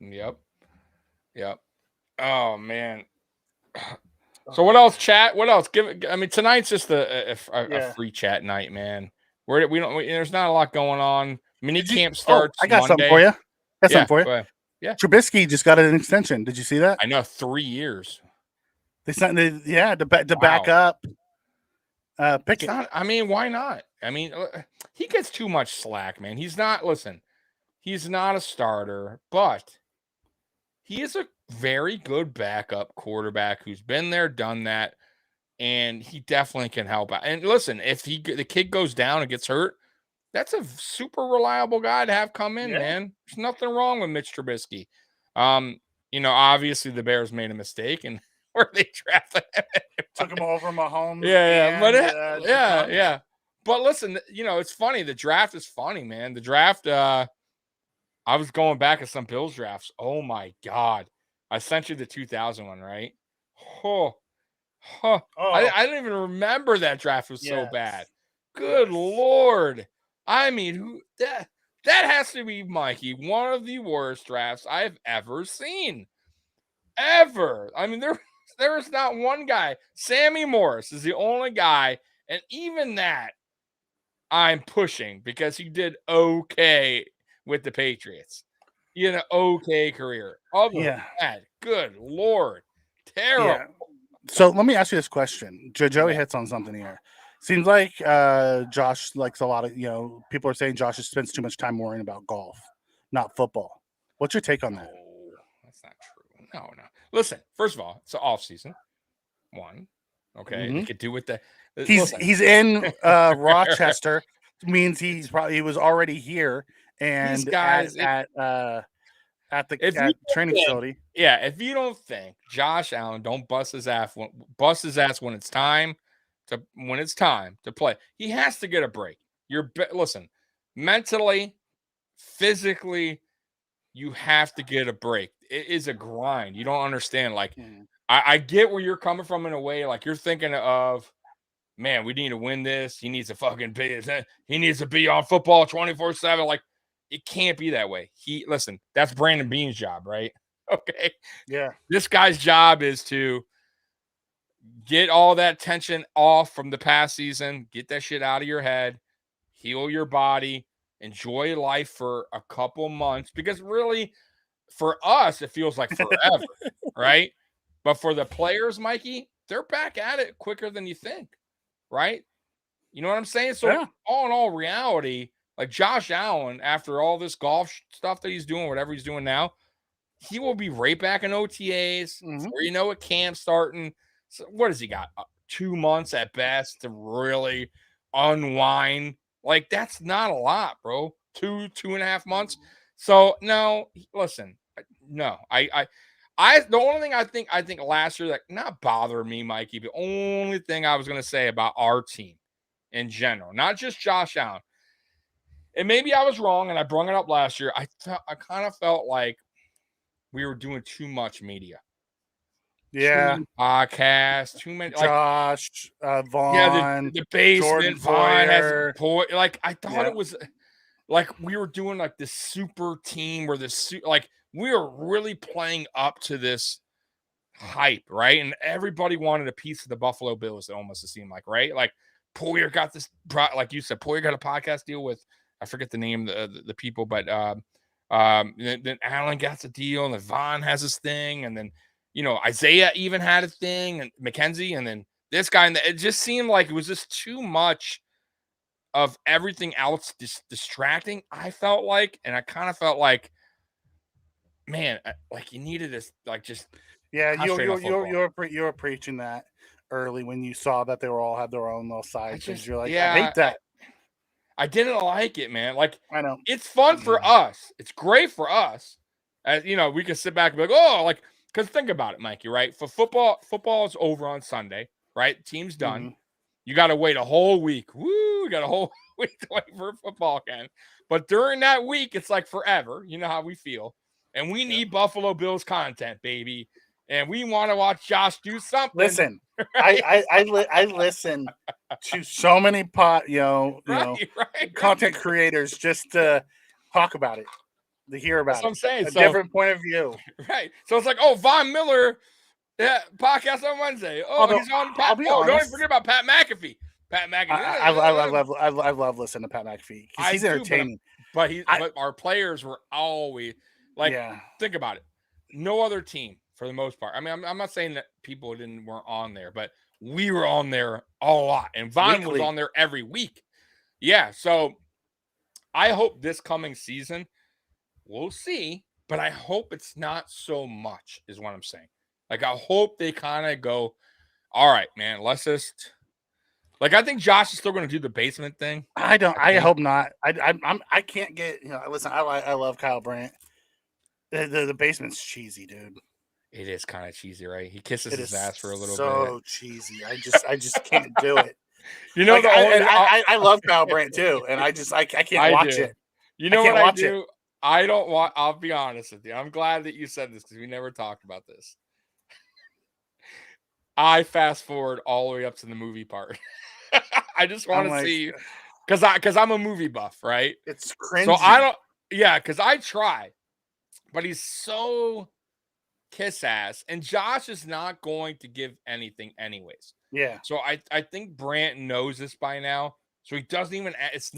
Yep. Oh man. So what else, chat? What else? Tonight's just a free chat night, man. There's not a lot going on. Mini camp starts. I got Monday. something for you. Something for you. Yeah. Trubisky just got an extension. Did you see that? I know, 3 years. They signed to back up. Pickett. Why not? He gets too much slack, man. He's not a starter, but he is a very good backup quarterback who's been there, done that, and he definitely can help out. And listen, if the kid goes down and gets hurt, that's a super reliable guy to have come in, man. There's nothing wrong with Mitch Trubisky. Obviously the Bears made a mistake and where they drafted him. Took him over Mahomes. Yeah. But listen, it's funny. The draft is funny, man. The draft, I was going back at some Bills drafts. Oh my God. I sent you the 2000 one, right? I didn't even remember that draft was so bad. Good Lord. That has to be, Mikey, one of the worst drafts I've ever seen. Ever. There is not one guy. Sammy Morris is the only guy, and even that I'm pushing because he did okay with the Patriots. He had an okay career. Other than that, good Lord. Terrible. Yeah. So let me ask you this question. Joey hits on something here. Seems like Josh likes a lot of, people are saying Josh spends too much time worrying about golf, not football. What's your take on that? No, that's not true. No. Listen, first of all, it's the off season. One. Okay, they could do with that. He's in Rochester, means he was already here and these guys at the training facility. Yeah, if you don't think Josh Allen don't bust his ass when it's time to play, he has to get a break. Listen, mentally, physically, you have to get a break. It is a grind. You don't understand. Like, I get where you're coming from in a way. Like, you're thinking of, man, we need to win this. He needs to be on football 24/7. Like, it can't be that way. Listen, that's Brandon Beane's job, right? Okay. Yeah. This guy's job is to get all that tension off from the past season, get that shit out of your head, heal your body, enjoy life for a couple months. Because really, for us, it feels like forever, right? But for the players, Mikey, they're back at it quicker than you think, right? You know what I'm saying? So all in all, reality, like Josh Allen, after all this golf stuff that he's doing, whatever he's doing now, he will be right back in OTAs. Before you know it, camp starting. So what has he got? 2 months at best to really unwind. Like, that's not a lot, bro. 2.5 months. So no, listen, no. The only thing I think last year that not bothered me, Mikey, the only thing I was gonna say about our team in general, not just Josh Allen. And maybe I was wrong, and I brought it up last year. I kind of felt like we were doing too much media. Yeah. Too many podcasts, too many. Josh, Vaughn. Yeah, the basement, Vaughn has like, I thought it was like we were doing like this super team where like we were really playing up to this hype, right? And everybody wanted a piece of the Buffalo Bills, it almost seemed like, right? Like, Poyer got this, like you said, Poyer got a podcast deal with, I forget the name of the people, but then Allen got the deal, and then Vaughn has his thing, and then, you know, Isaiah even had a thing, and McKenzie, and then this guy, and it just seemed like it was just too much of everything else distracting, I felt like, and I kind of felt like, man, like you needed this, like, just you were preaching that early when you saw that they were all had their own little side things. You're like, I hate that. I didn't like it, man. Like, I know it's fun for us. It's great for us. As you know, we can sit back and be like, oh, like, because think about it, Mikey, right? For football is over on Sunday, right? Team's done. You got to wait a whole week. Woo! You got a whole week to wait for football again. But during that week, it's like forever. You know how we feel. And we need Buffalo Bills content, baby. And we want to watch Josh do something. Listen, right? I listen to so many content creators just to talk about it, to hear about I'm saying. A different point of view. Right. So it's like, oh, Von Miller, podcast on Wednesday. Oh, he's on Pat. Oh, don't even forget about Pat McAfee. Pat McAfee. I love listening to Pat McAfee because he's entertaining. But our players were always like, think about it. No other team, for the most part. I mean, I'm not saying that people weren't on there, but we were on there a lot, and Vaughn was on there every week. Yeah, so I hope this coming season, we'll see, but I hope it's not so much, is what I'm saying. Like, I hope they kind of go, all right, man, let's just. Like, I think Josh is still going to do the basement thing. I hope not. I can't get. Listen, I love Kyle Brandt. The basement's cheesy, dude. It is kind of cheesy, right? He kisses his ass for a little bit. So cheesy. I just can't do it. You know, I love Kyle Brandt too, and I can't watch it. You know what I do? I don't want. I'll be honest with you. I'm glad that you said this because we never talked about this. I fast forward all the way up to the movie part. I just want to see, because I'm a movie buff, right? It's cringy. So I don't. Yeah, because I try, but he's so kiss ass, and Josh is not going to give anything anyways. Yeah. So I think Brandt knows this by now. So he doesn't even. It's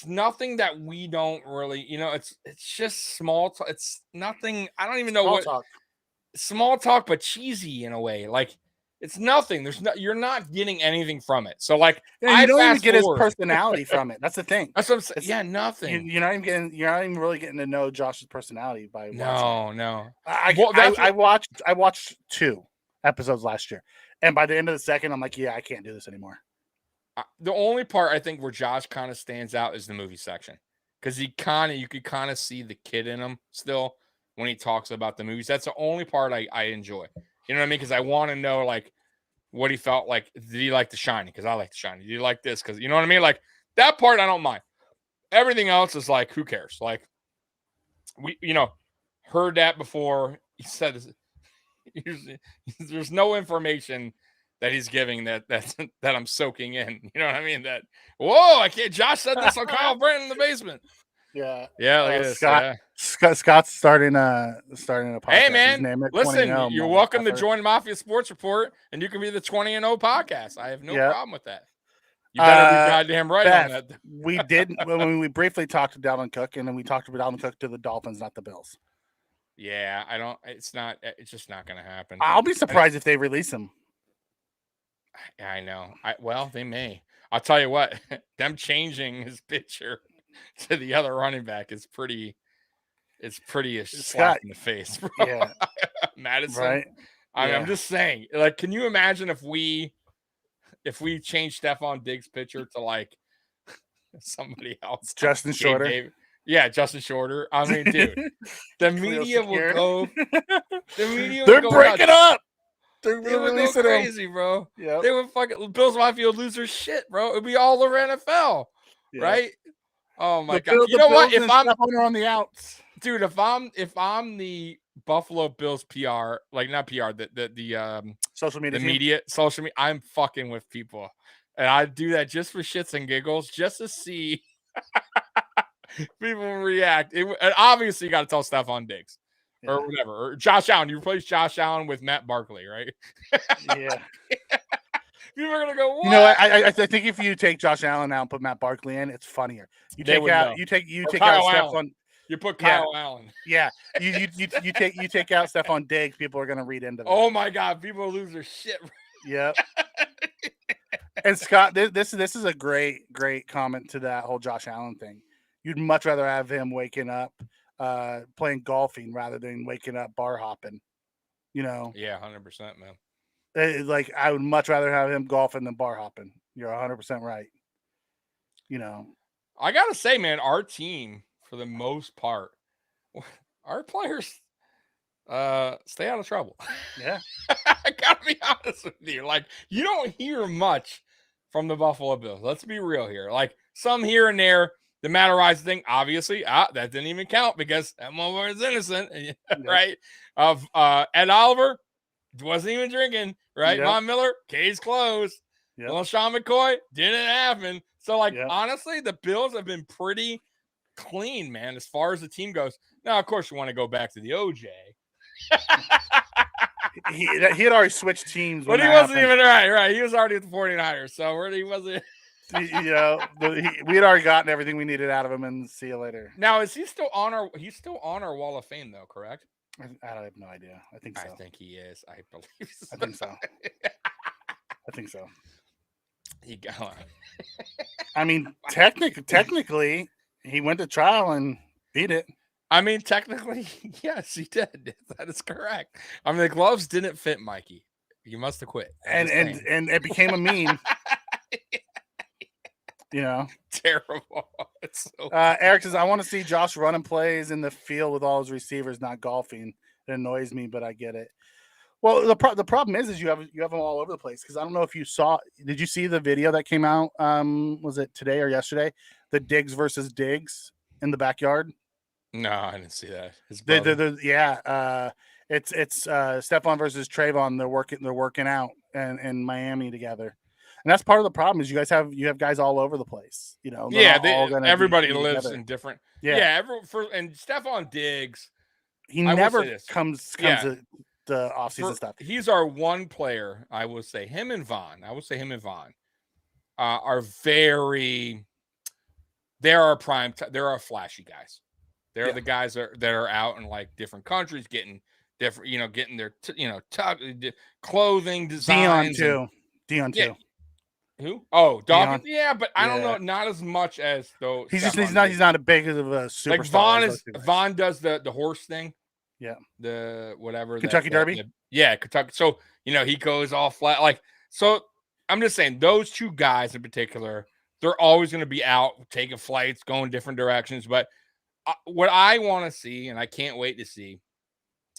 nothing that we don't really. It's just small talk. It's nothing. I don't even know what talk. Small talk, but cheesy in a way. Like, it's nothing. You're not getting anything from it. So like, you don't even get his personality from it. That's the thing. That's what I'm saying. Yeah, nothing. You're not even really getting to know Josh's personality by watching. No. I watched 2. episodes last year. And by the end of the second, I'm like, yeah, I can't do this anymore. The only part I think where Josh kind of stands out is the movie section. Because you could kind of see the kid in him still when he talks about the movies. That's the only part I enjoy. You know what I mean? Because I want to know, like, what he felt like. Did he like The Shining? Because I like The Shining. Did he like this? Because, you know what I mean? Like, that part I don't mind. Everything else is like, who cares? Like, we, heard that before. He said this. There's no information that he's giving that I'm soaking in. You know what I mean? That, whoa, I can't. Josh said this on Kyle Brandt in the basement. Yeah. Yeah, look at this. Scott's starting a podcast. Hey, man, listen, you're welcome to join Mafia Sports Report, and you can be the 20-0 podcast. I have no problem with that. You better be goddamn right on that. We did when we briefly talked to Dalvin Cook, and then we talked about Dalvin Cook to the Dolphins, not the Bills. Yeah, it's just not going to happen. I'll be surprised if they release him. I know. Well, they may. I'll tell you what, them changing his picture to the other running back is pretty. It's pretty a slap in the face, bro. Yeah, Madison. Right. I mean, I'm just saying. Like, can you imagine if we changed Stephon Diggs' picture to like somebody else? Justin Shorter. Yeah, Justin Shorter. I mean, dude, the media will go. The media They're breaking up. They're releasing crazy, bro. Yeah, they would fucking Bills Mafia lose their shit, bro. It'd be all over NFL, right? Oh my god! You know what? If I'm on the outs, dude, if I'm the Buffalo Bills PR, like not PR, the social media, I'm fucking with people, and I do that just for shits and giggles, just to see people react. And obviously, you got to tell Stephon Diggs. Or whatever, or Josh Allen. You replace Josh Allen with Matt Barkley, right? Yeah. People are gonna go. What? You know, I think if you take Josh Allen out and put Matt Barkley in, it's funnier. You take out Stephon. You put Kyle Allen. Yeah. You take out Stephon Diggs. People are gonna read into that. Oh my god, people lose their shit. Yeah. And Scott, this is a great comment to that whole Josh Allen thing. You'd much rather have him waking up. Playing golfing rather than waking up bar hopping, Yeah, 100%, man. Like I would much rather have him golfing than bar hopping. You're 100% right. I gotta say, man, our team for the most part, our players stay out of trouble. Yeah, I gotta be honest with you. Like, you don't hear much from the Buffalo Bills. Let's be real here. Like, some here and there. The Matarized thing, obviously, that didn't even count because that motherfucker is innocent, right? Of Ed Oliver wasn't even drinking, right? Yep. Von Miller, case closed. Yep. Well, Sean McCoy didn't happen. So, like, honestly, the Bills have been pretty clean, man, as far as the team goes. Now, of course, you want to go back to the OJ. he had already switched teams, but he wasn't even right. He was already with the 49ers, so he wasn't. We had already gotten everything we needed out of him, and see you later. Now, is he still on our? He's still on our Wall of Fame, though, correct? I have no idea. I think so. I think he is. I believe so. I think so. I think so. He got. I mean, technically, he went to trial and beat it. I mean, technically, yes, he did. That is correct. I mean, the gloves didn't fit Mikey. You must have quit. And it became a meme. Terrible. It's so Eric says, I want to see Josh running plays in the field with all his receivers, not golfing. It annoys me, but I get it. Well, the problem is you have them all over the place, because I don't know if you saw. Did you see the video that came out? Was it today or yesterday? The Diggs versus Diggs in the backyard. No, I didn't see that. It's Stephon versus Trayvon. They're working out in Miami together. And that's part of the problem is you have guys all over the place. Everybody lives in different. And Stephon Diggs, he never comes to the offseason stuff. He's our one player. I will say him and Vaughn. Are very. They're our prime. They're our flashy guys. They're the guys that are out in like different countries, getting different. Getting their clothing designs. Dion too. Who? Oh, Dawkins. Yeah, but I don't know. Not as much as though. He's not a big of a superstar. Like Vaughn does the horse thing. Yeah. The whatever Kentucky Derby. Yeah, Kentucky. So, he goes all flat. Like, so I'm just saying those two guys in particular, they're always going to be out taking flights, going different directions. But what I want to see, and I can't wait to see,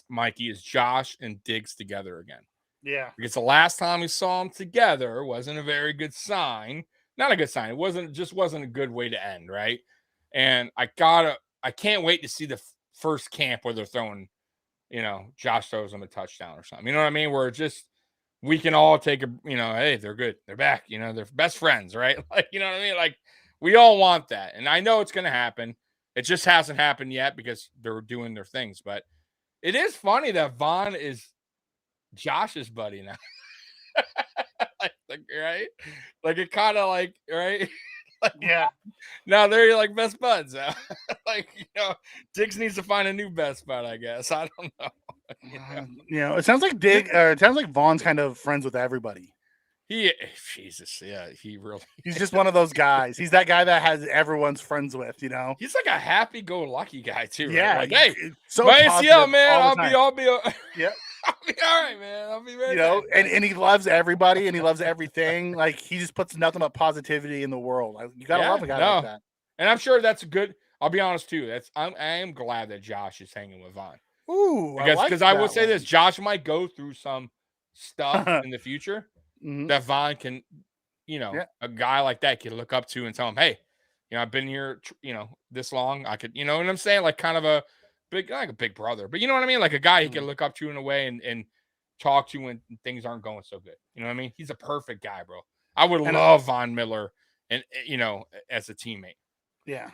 Mikey, is Josh and Diggs together again. Yeah. Because the last time we saw them together wasn't a very good sign. Not a good sign. It wasn't a good way to end, right? And I can't wait to see the first camp where they're throwing, Josh throws them a touchdown or something. You know what I mean? Where we can all take hey, they're good. They're back. They're best friends, right? Like, you know what I mean? Like, we all want that. And I know it's going to happen. It just hasn't happened yet because they're doing their things. But it is funny that Vaughn is Josh's buddy now. like, right? Like, it kind of like, right? Like, yeah. Now they're like best buds. Like, Diggs needs to find a new best bud, I guess. I don't know. It sounds like it sounds like Vaughn's kind of friends with everybody. Jesus, yeah, he's just one of those guys. He's that guy that has everyone's friends with, He's like a happy-go-lucky guy too. Yeah, right? Like, hey, so my ACL, man, I'll be yeah. I'll be all right, man. I'll be ready. And he loves everybody and he loves everything. Like, he just puts nothing but positivity in the world. You gotta love a guy like that. And I'm sure that's good. I'll be honest too. I am glad that Josh is hanging with Vaughn. Ooh, because I will say this: Josh might go through some stuff in the future that Vaughn can, a guy like that can look up to and tell him, hey, I've been here, this long. I could, what I'm saying? Like, kind of a big brother, but you know what I mean? Like a guy he can look up to in a way and talk to when things aren't going so good. You know what I mean? He's a perfect guy, bro. I would love Von Miller and, as a teammate. Yeah.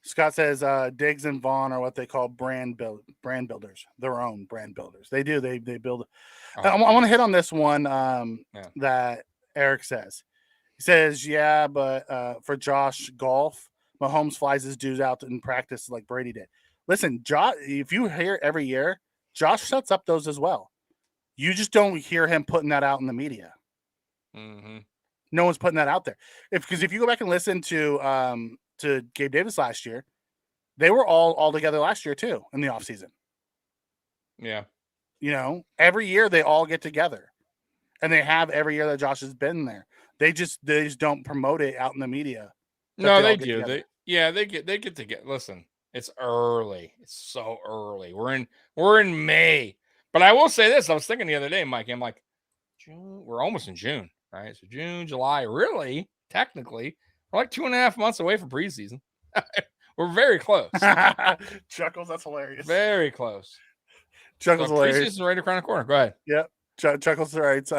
Scott says Diggs and Vaughn are what they call brand builders, their own brand builders. They do. They build. I want to hit on this one that Eric says. He says, but for Josh golf, Mahomes flies his dudes out in practice like Brady did. Listen, Josh, if you hear every year, Josh sets up those as well. You just don't hear him putting that out in the media. Mm-hmm. No one's putting that out there. Because if you go back and listen to Gabe Davis last year, they were all together last year too in the offseason. Yeah. Every year they all get together. And they have every year that Josh has been there. They just don't promote it out in the media. No, they do. They get together. Listen, it's early. It's so early. We're in May. But I will say this. I was thinking the other day, Mike, I'm like, June, we're almost in June, right? So June, July, really, technically, we're like 2.5 months away from preseason. We're very close. Chuckles, that's hilarious. Very close. Chuckles, hilarious. Preseason's right around the corner. Go ahead. Yep. Chuckles writes,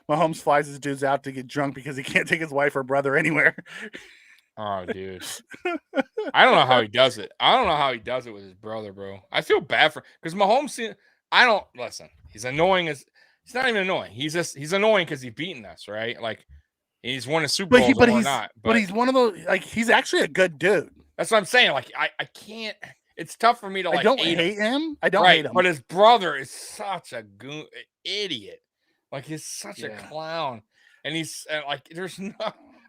Mahomes flies his dudes out to get drunk because he can't take his wife or brother anywhere. Oh, dude. I don't know how he does it. I don't know how he does it with his brother, bro. I feel bad for because Mahomes. Listen. He's annoying as he's not even annoying. He's annoying because he's beating us, right? Like he's won a Super Bowl or not. But he's one of those. Like he's actually a good dude. That's what I'm saying. Like I can't. It's tough for me to like. I don't hate him. I don't hate him. But his brother is such a idiot. Like he's such a clown, and he's like there's no.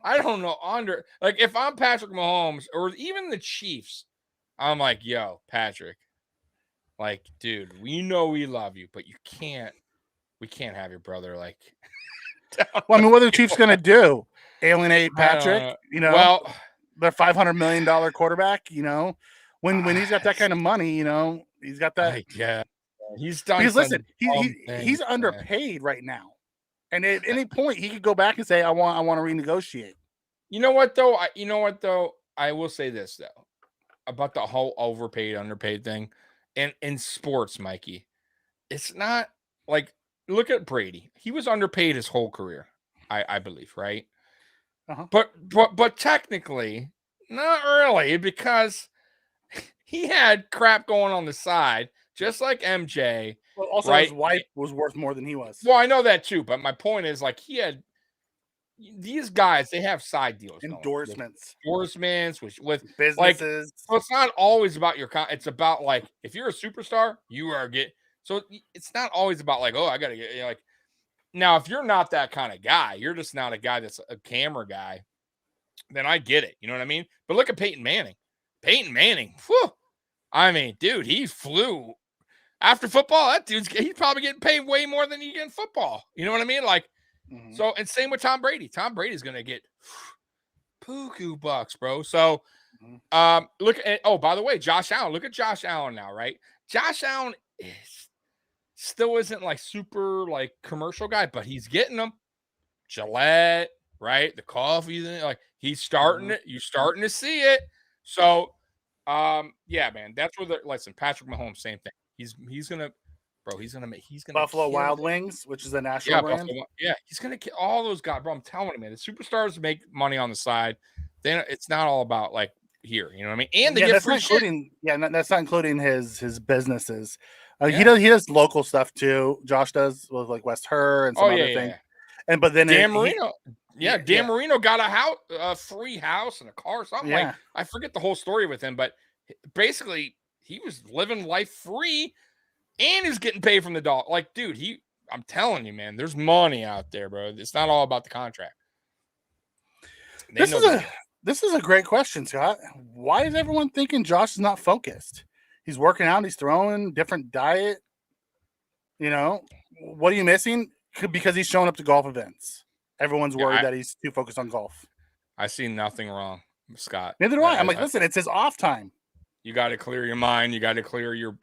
I don't know. Like if I'm Patrick Mahomes or even the Chiefs, I'm like, yo, Patrick, like, dude, we know we love you, but we can't have your brother like. Well, I mean, what are the Chiefs gonna do? Alienate Patrick? Well, their $500 million quarterback. When he's got that kind of money, he's got that. Yeah, he's done. Because listen, he's underpaid right now. And at any point, he could go back and say, "I want to renegotiate." You know what though? I will say this though about the whole overpaid, underpaid thing, and in sports, Mikey, it's not like look at Brady. He was underpaid his whole career, I believe, right? Uh-huh. But technically, not really because he had crap going on the side, just like MJ. Well, also, right? His wife was worth more than he was. Well, I know that too, but my point is, like, he had these guys. They have side deals, endorsements, with businesses. Like, so it's not always about your. It's about like if you're a superstar, you are So it's not always about like, oh, I gotta get like. Now, if you're not that kind of guy, you're just not a guy that's a camera guy. Then I get it. You know what I mean? But look at Peyton Manning. Whew, I mean, dude, he flew. After football, he's probably getting paid way more than he get in football. You know what I mean? Like, so, and same with Tom Brady. Tom Brady's going to get poo bucks, bro. So, look at, by the way, Josh Allen. Look at Josh Allen now, right? Josh Allen still isn't like super like commercial guy, but he's getting them. Gillette, right? The coffee, like he's starting it. You're starting to see it. So, yeah, man, that's where listen, Patrick Mahomes, same thing. He's gonna Buffalo Wild Wings, which is a national brand. He's gonna kill all those guys, bro. I'm telling you, man, the superstars make money on the side. Then it's not all about like here, you know what I mean? And they get free shit. That's not including his businesses. He does local stuff too. Josh does with like West Her and some other things. And but then Dan Marino, Dan Marino got a free house and a car, something like I forget the whole story with him, but basically he was living life free and he's getting paid from the dog. Like, dude, I'm telling you, man, there's money out there, bro. It's not all about the contract. This is a great question, Scott. Why is everyone thinking Josh is not focused? He's working out, he's throwing, different diet. You know, what are you missing? Because he's showing up to golf events. Everyone's worried that he's too focused on golf. I see nothing wrong, Scott. Neither do I. I'm like, listen, it's his off time. You got to clear your mind. You got to clear your.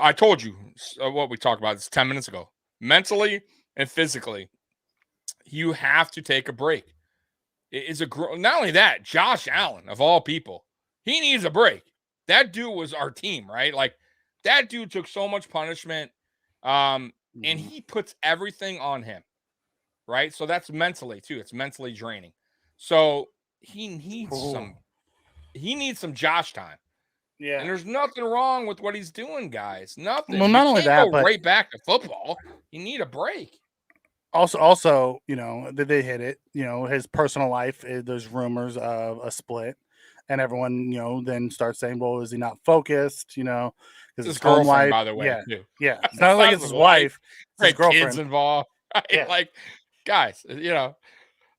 I told you what we talked about. It's 10 minutes ago. Mentally and physically, you have to take a break. Not only that, Josh Allen of all people, he needs a break. That dude was our team, right? Like that dude took so much punishment, and he puts everything on him, right? So that's mentally too. It's mentally draining. So he needs some Josh time. Yeah, and there's nothing wrong with what he's doing, guys. Nothing. Well, not only that, but right back to football. You need a break. Also, you know, they hit it. You know, his personal life. There's rumors of a split, and everyone, you know, then starts saying, "Well, is he not focused?" You know, because his girlfriend, life, by the way, yeah. It's not like it's his wife. It's his girlfriend. Kids involved. Right? Yeah. Like, guys, you know,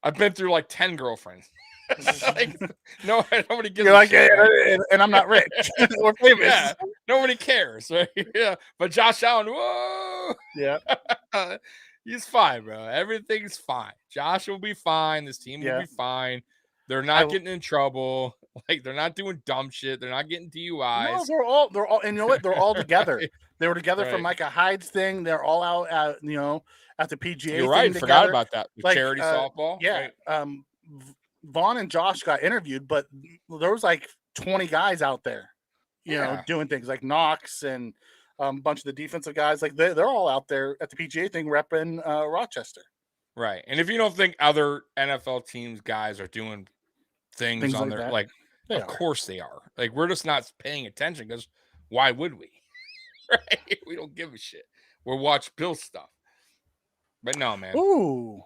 I've been through like 10 girlfriends. Like, nobody gives. You're like, and I'm not rich. We're famous. Yeah, nobody cares, right? Yeah, but Josh Allen, whoa, yeah, he's fine, bro. Everything's fine. Josh will be fine. This team will be fine. They're not getting in trouble. Like, they're not doing dumb shit. They're not getting DUIs. No, they're all, and you know what? They're all together. They were together for Micah Hyde's thing. They're all out at, you know, at the PGA. You're right. Forgot about that. The charity softball. Yeah. Right. Vaughn and Josh got interviewed, but there was like 20 guys out there, you know, doing things like Knox and a bunch of the defensive guys. Like they're all out there at the PGA thing repping Rochester. Right. And if you don't think other NFL teams guys are doing things on their, like of course they are. Like, we're just not paying attention because why would we? Right? We don't give a shit. We'll watch Bill stuff. But no, man. Ooh.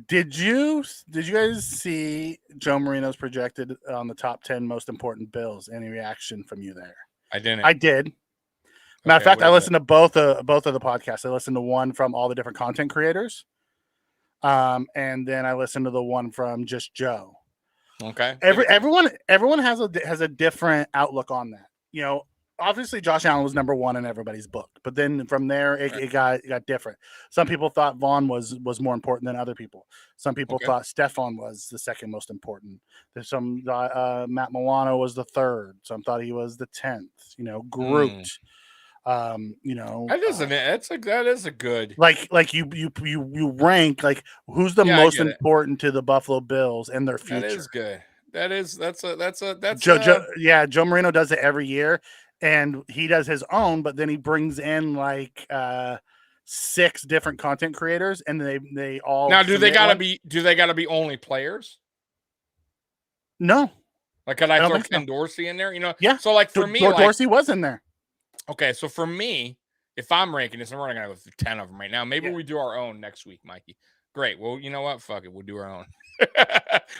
Did you guys see Joe Marino's projected on the top 10 most important Bills? Any reaction from you there? I didn't. I did. Matter of fact, I listened to both of the podcasts. I listened to one from all the different content creators. And then I listened to the one from just Joe. Okay. Everyone has a different outlook on that. You know, obviously Josh Allen was number one in everybody's book, but then from there it got different. Some people thought Vaughn was more important than other people. Some people thought Stephon was the second most important. There's some Matt Milano was the third. Some thought he was the 10th. You know, Groot. You know, that is a good, like you rank like who's the most important to the Buffalo Bills and their future. That is good. That's Joe Marino does it every year, and he does his own, but then he brings in like 6 different content creators, and they all now do they gotta be only players? No, like could I throw Ken Dorsey in there? You know, yeah. So like for me, Dorsey was in there. Okay, so for me, if I'm ranking this, and we're not gonna go through 10 of them right now. Maybe we do our own next week, Mikey. Great. Well, you know what? Fuck it. We'll do our own.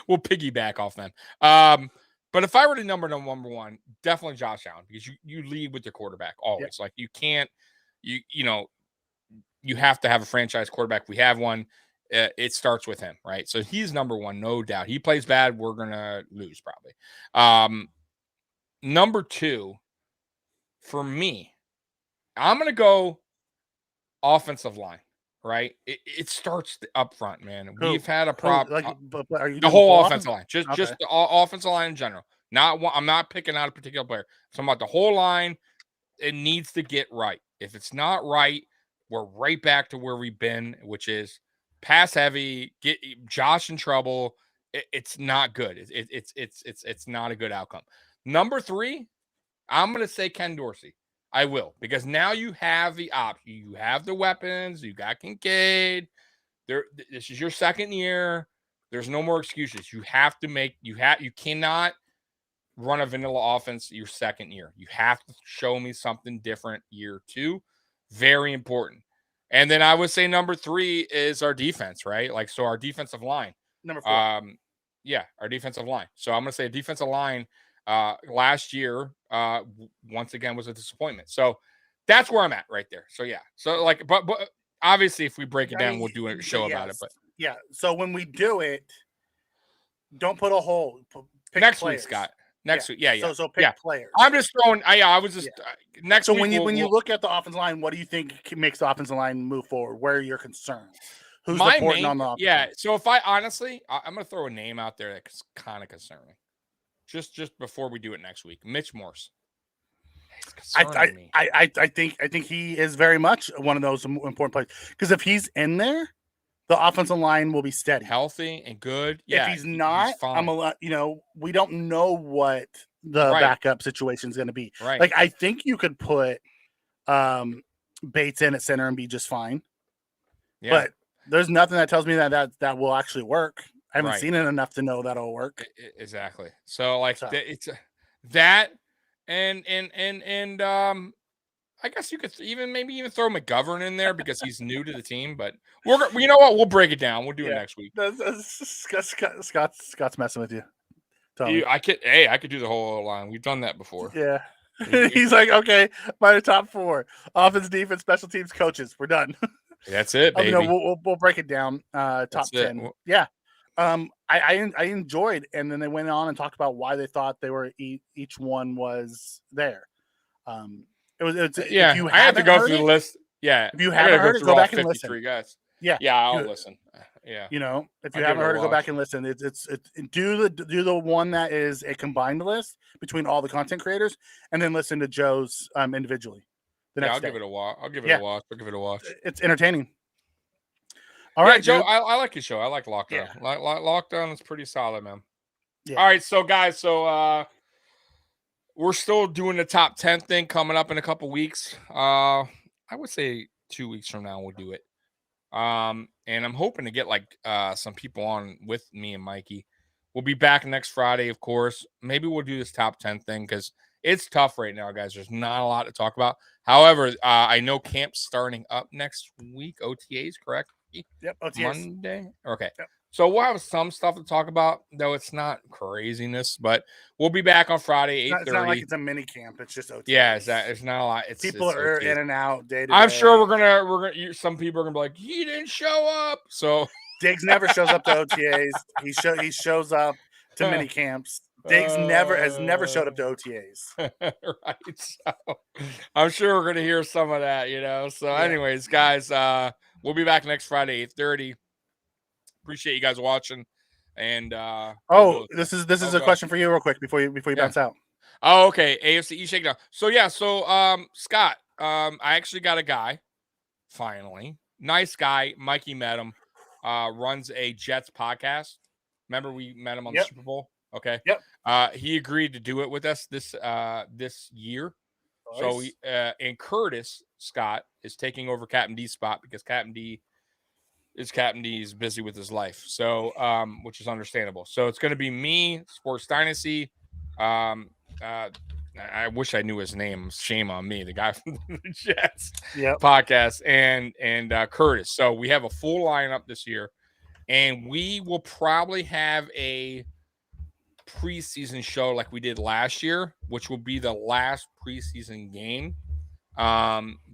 We'll piggyback off them. But if I were to number one, definitely Josh Allen, because you lead with your quarterback always. Yeah. Like you can't, you know, you have to have a franchise quarterback. We have one. It starts with him, right? So he's number one, no doubt. He plays bad, we're gonna lose probably. Number 2. For me, I'm going to go offensive line, right? It starts up front, man. We've had a problem. But are you The doing whole offensive line, just Okay. the offensive line in general. Not one, I'm not picking out a particular player. So I'm about the whole line. It needs to get right. If it's not right, we're right back to where we've been, which is pass heavy, get Josh in trouble. It's not good. It's not a good outcome. Number 3, I'm going to say Ken Dorsey. I will, because now you have the option. You have the weapons. You got Kincaid. This is your second year. There's no more excuses. You have to make. You cannot run a vanilla offense your second year. You have to show me something different year 2. Very important. And then I would say number 3 is our defense, right? Like, so our defensive line. Number 4. Yeah, our defensive line. So I'm going to say defensive line last year, once again, was a disappointment. So that's where I'm at right there. So yeah. So like, but obviously if we break it down, we'll do a show about it. But yeah. So when we do it, don't put a hole. Pick next players. week, Scott. Next week. Yeah. So pick players. I'm just throwing. I was just next so week. when you look at the offensive line, what do you think makes the offensive line move forward? Where are your concerns? Who's important on the offense? Yeah. So if I honestly, I'm going to throw a name out there that's kind of concerning. Just before we do it next week, Mitch Morse. I think he is very much one of those important players, because if he's in there, the offensive line will be steady, healthy, and good. Yeah. If he's not, we don't know what the backup situation is going to be. Right. Like, I think you could put Bates in at center and be just fine. Yeah. But there's nothing that tells me that will actually work. I haven't seen it enough to know that'll work. Exactly. So like it's that and I guess you could maybe even throw McGovern in there because he's new to the team, but you know what? We'll break it down. We'll do it next week. Scott's messing with you. I could do the whole line. We've done that before. Yeah. He's like, okay, my top 4: offense, defense, special teams, coaches. We're done. That's it, baby. We'll break it down. Top 10. Yeah. I enjoyed, and then they went on and talked about why they thought they were each one was there. If you I had to go through the list. Yeah, if you haven't heard it, go back and listen. Guys. Yeah, I'll listen. Yeah, if you haven't heard it, go back and listen. It's do the one that is a combined list between all the content creators, and then listen to Joe's individually. I'll give it a watch. I'll give it a watch. It's entertaining. All right, Joe. I like your show. I like Lockdown. Yeah. Lockdown is pretty solid, man. Yeah. All right, so guys, we're still doing the top 10 thing coming up in a couple weeks. I would say 2 weeks from now we'll do it. And I'm hoping to get some people on with me and Mikey. We'll be back next Friday, of course. Maybe we'll do this top 10 thing because it's tough right now, guys. There's not a lot to talk about. However, I know camp's starting up next week. OTAs, correct? Yep, OTAs. Monday? Okay. Yep. So we'll have some stuff to talk about, though it's not craziness, but we'll be back on Friday, 8:30. It's not like it's a mini camp. It's just OTAs. Yeah, it's not a lot. People are in and out day to day. I'm sure we're gonna some people are gonna be like, he didn't show up. So Diggs never shows up to OTAs. He shows up to mini camps. Diggs has never showed up to OTAs. Right. So I'm sure we're gonna hear some of that, So anyways, guys, we'll be back next Friday, 8:30. Appreciate you guys watching. And this is a question for you real quick before you bounce out. Oh, okay. AFC East shakedown. So Scott, I actually got a guy, finally. Nice guy. Mikey met him. Runs a Jets podcast. Remember we met him on the Super Bowl? Okay. Yep. He agreed to do it with us this year. Nice. So and Curtis Scott is taking over Captain D's spot because Captain D is busy with his life. So which is understandable. So it's going to be me, Sports Dynasty. I wish I knew his name. Shame on me, the guy from the Jets podcast, and Curtis. So we have a full lineup this year, and we will probably have a preseason show like we did last year, which will be the last preseason game,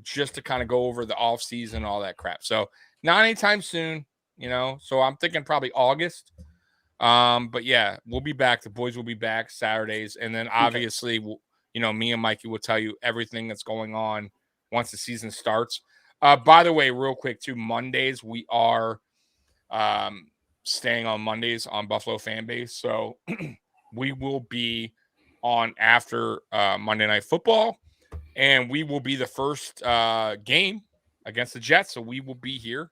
just to kind of go over the off season, all that crap. So not anytime soon, So I'm thinking probably August. But yeah, we'll be back. The boys will be back Saturdays, and then obviously, me and Mikey will tell you everything that's going on once the season starts. By the way, real quick too, Mondays we are staying on Mondays on Buffalo Fan Base, so we will be on after Monday Night Football, and we will be the first game against the Jets. So we will be here,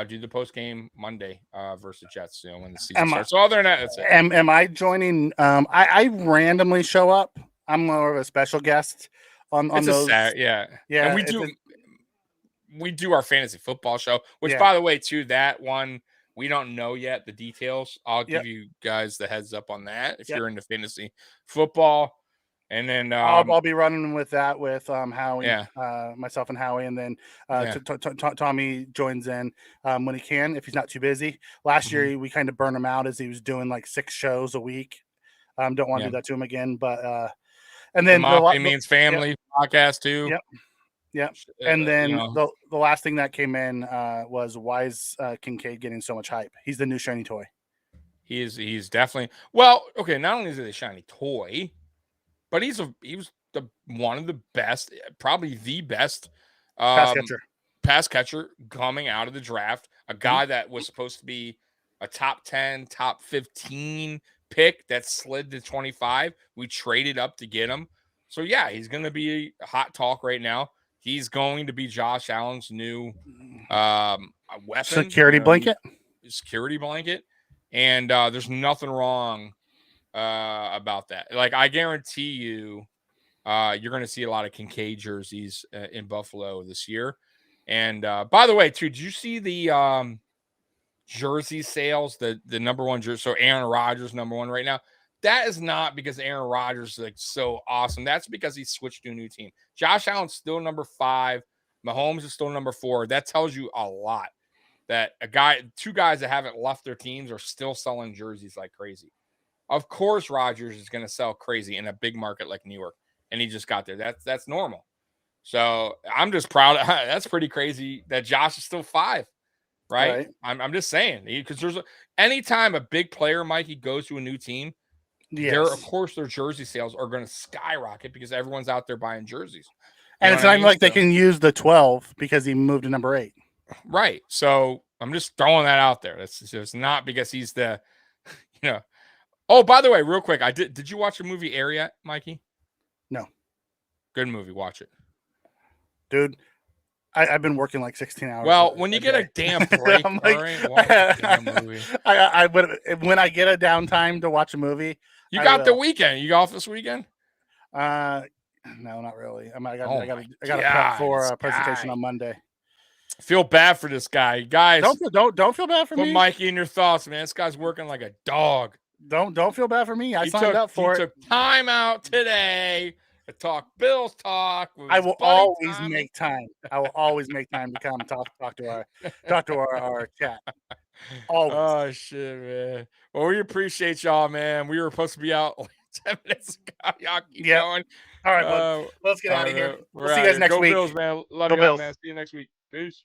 do the post game Monday versus the Jets. When the season starts. So other than that, that's it. Am I joining? I randomly show up. I'm more of a special guest on those. Yeah. And we do our fantasy football show, which by the way, too, that one. We don't know yet the details. I'll give you guys the heads up on that if you're into fantasy football. And then I'll be running with that with Howie, myself and Howie, and then Tommy joins in when he can if he's not too busy. Last year we kind of burned him out as he was doing like 6 shows a week. Don't want to do that to him again, but and then the Means Family podcast too. Yep. And then the last thing that came in was why is Kincaid getting so much hype? He's the new shiny toy. He's definitely not only is it a shiny toy, but he was one of the best, probably the best pass catcher coming out of the draft. A guy that was supposed to be a top 10, top 15 pick that slid to 25. We traded up to get him. So yeah, he's going to be a hot talk right now. He's going to be Josh Allen's new weapon. Security blanket. And there's nothing wrong about that. Like, I guarantee you, you're going to see a lot of Kincaid jerseys in Buffalo this year. And by the way, too, did you see the jersey sales? The number one jersey. So Aaron Rodgers, number one right now. That is not because Aaron Rodgers is like so awesome. That's because he switched to a new team. Josh Allen's still number 5. Mahomes is still number 4. That tells you a lot. That two guys that haven't left their teams are still selling jerseys like crazy. Of course, Rodgers is going to sell crazy in a big market like New York, and he just got there. That's normal. So I'm just proud. That's pretty crazy that Josh is still 5, right? I'm just saying, because anytime a big player, Mikey, goes to a new team, of course their jersey sales are going to skyrocket because everyone's out there buying jerseys. And it's not like they can use the 12 because he moved to number 8. Right. So I'm just throwing that out there. It's not because he's the, Oh, by the way, real quick, did you watch the movie Air yet, Mikey? No. Good movie. Watch it. Dude, I've been working like 16 hours. Well, when you get a damn break, all right, watch a damn movie. When I get a downtime to watch a movie. You got the weekend. You got off this weekend? No, not really. I got to prep for a presentation on Monday. Feel bad for this guy, guys. Don't feel bad for me. Put Mikey in your thoughts, man. This guy's working like a dog. Don't feel bad for me. I signed up for it. He took time out today to talk Bills talk. I will always make time. I will always make time to come talk to our chat. Always. Oh shit, man. Well, we appreciate y'all, man. We were supposed to be out like 10 minutes ago. Y'all keep going. All right, let's get out of here. We'll see you guys next week. Go Bills, man. Love you, man. See you next week. Peace.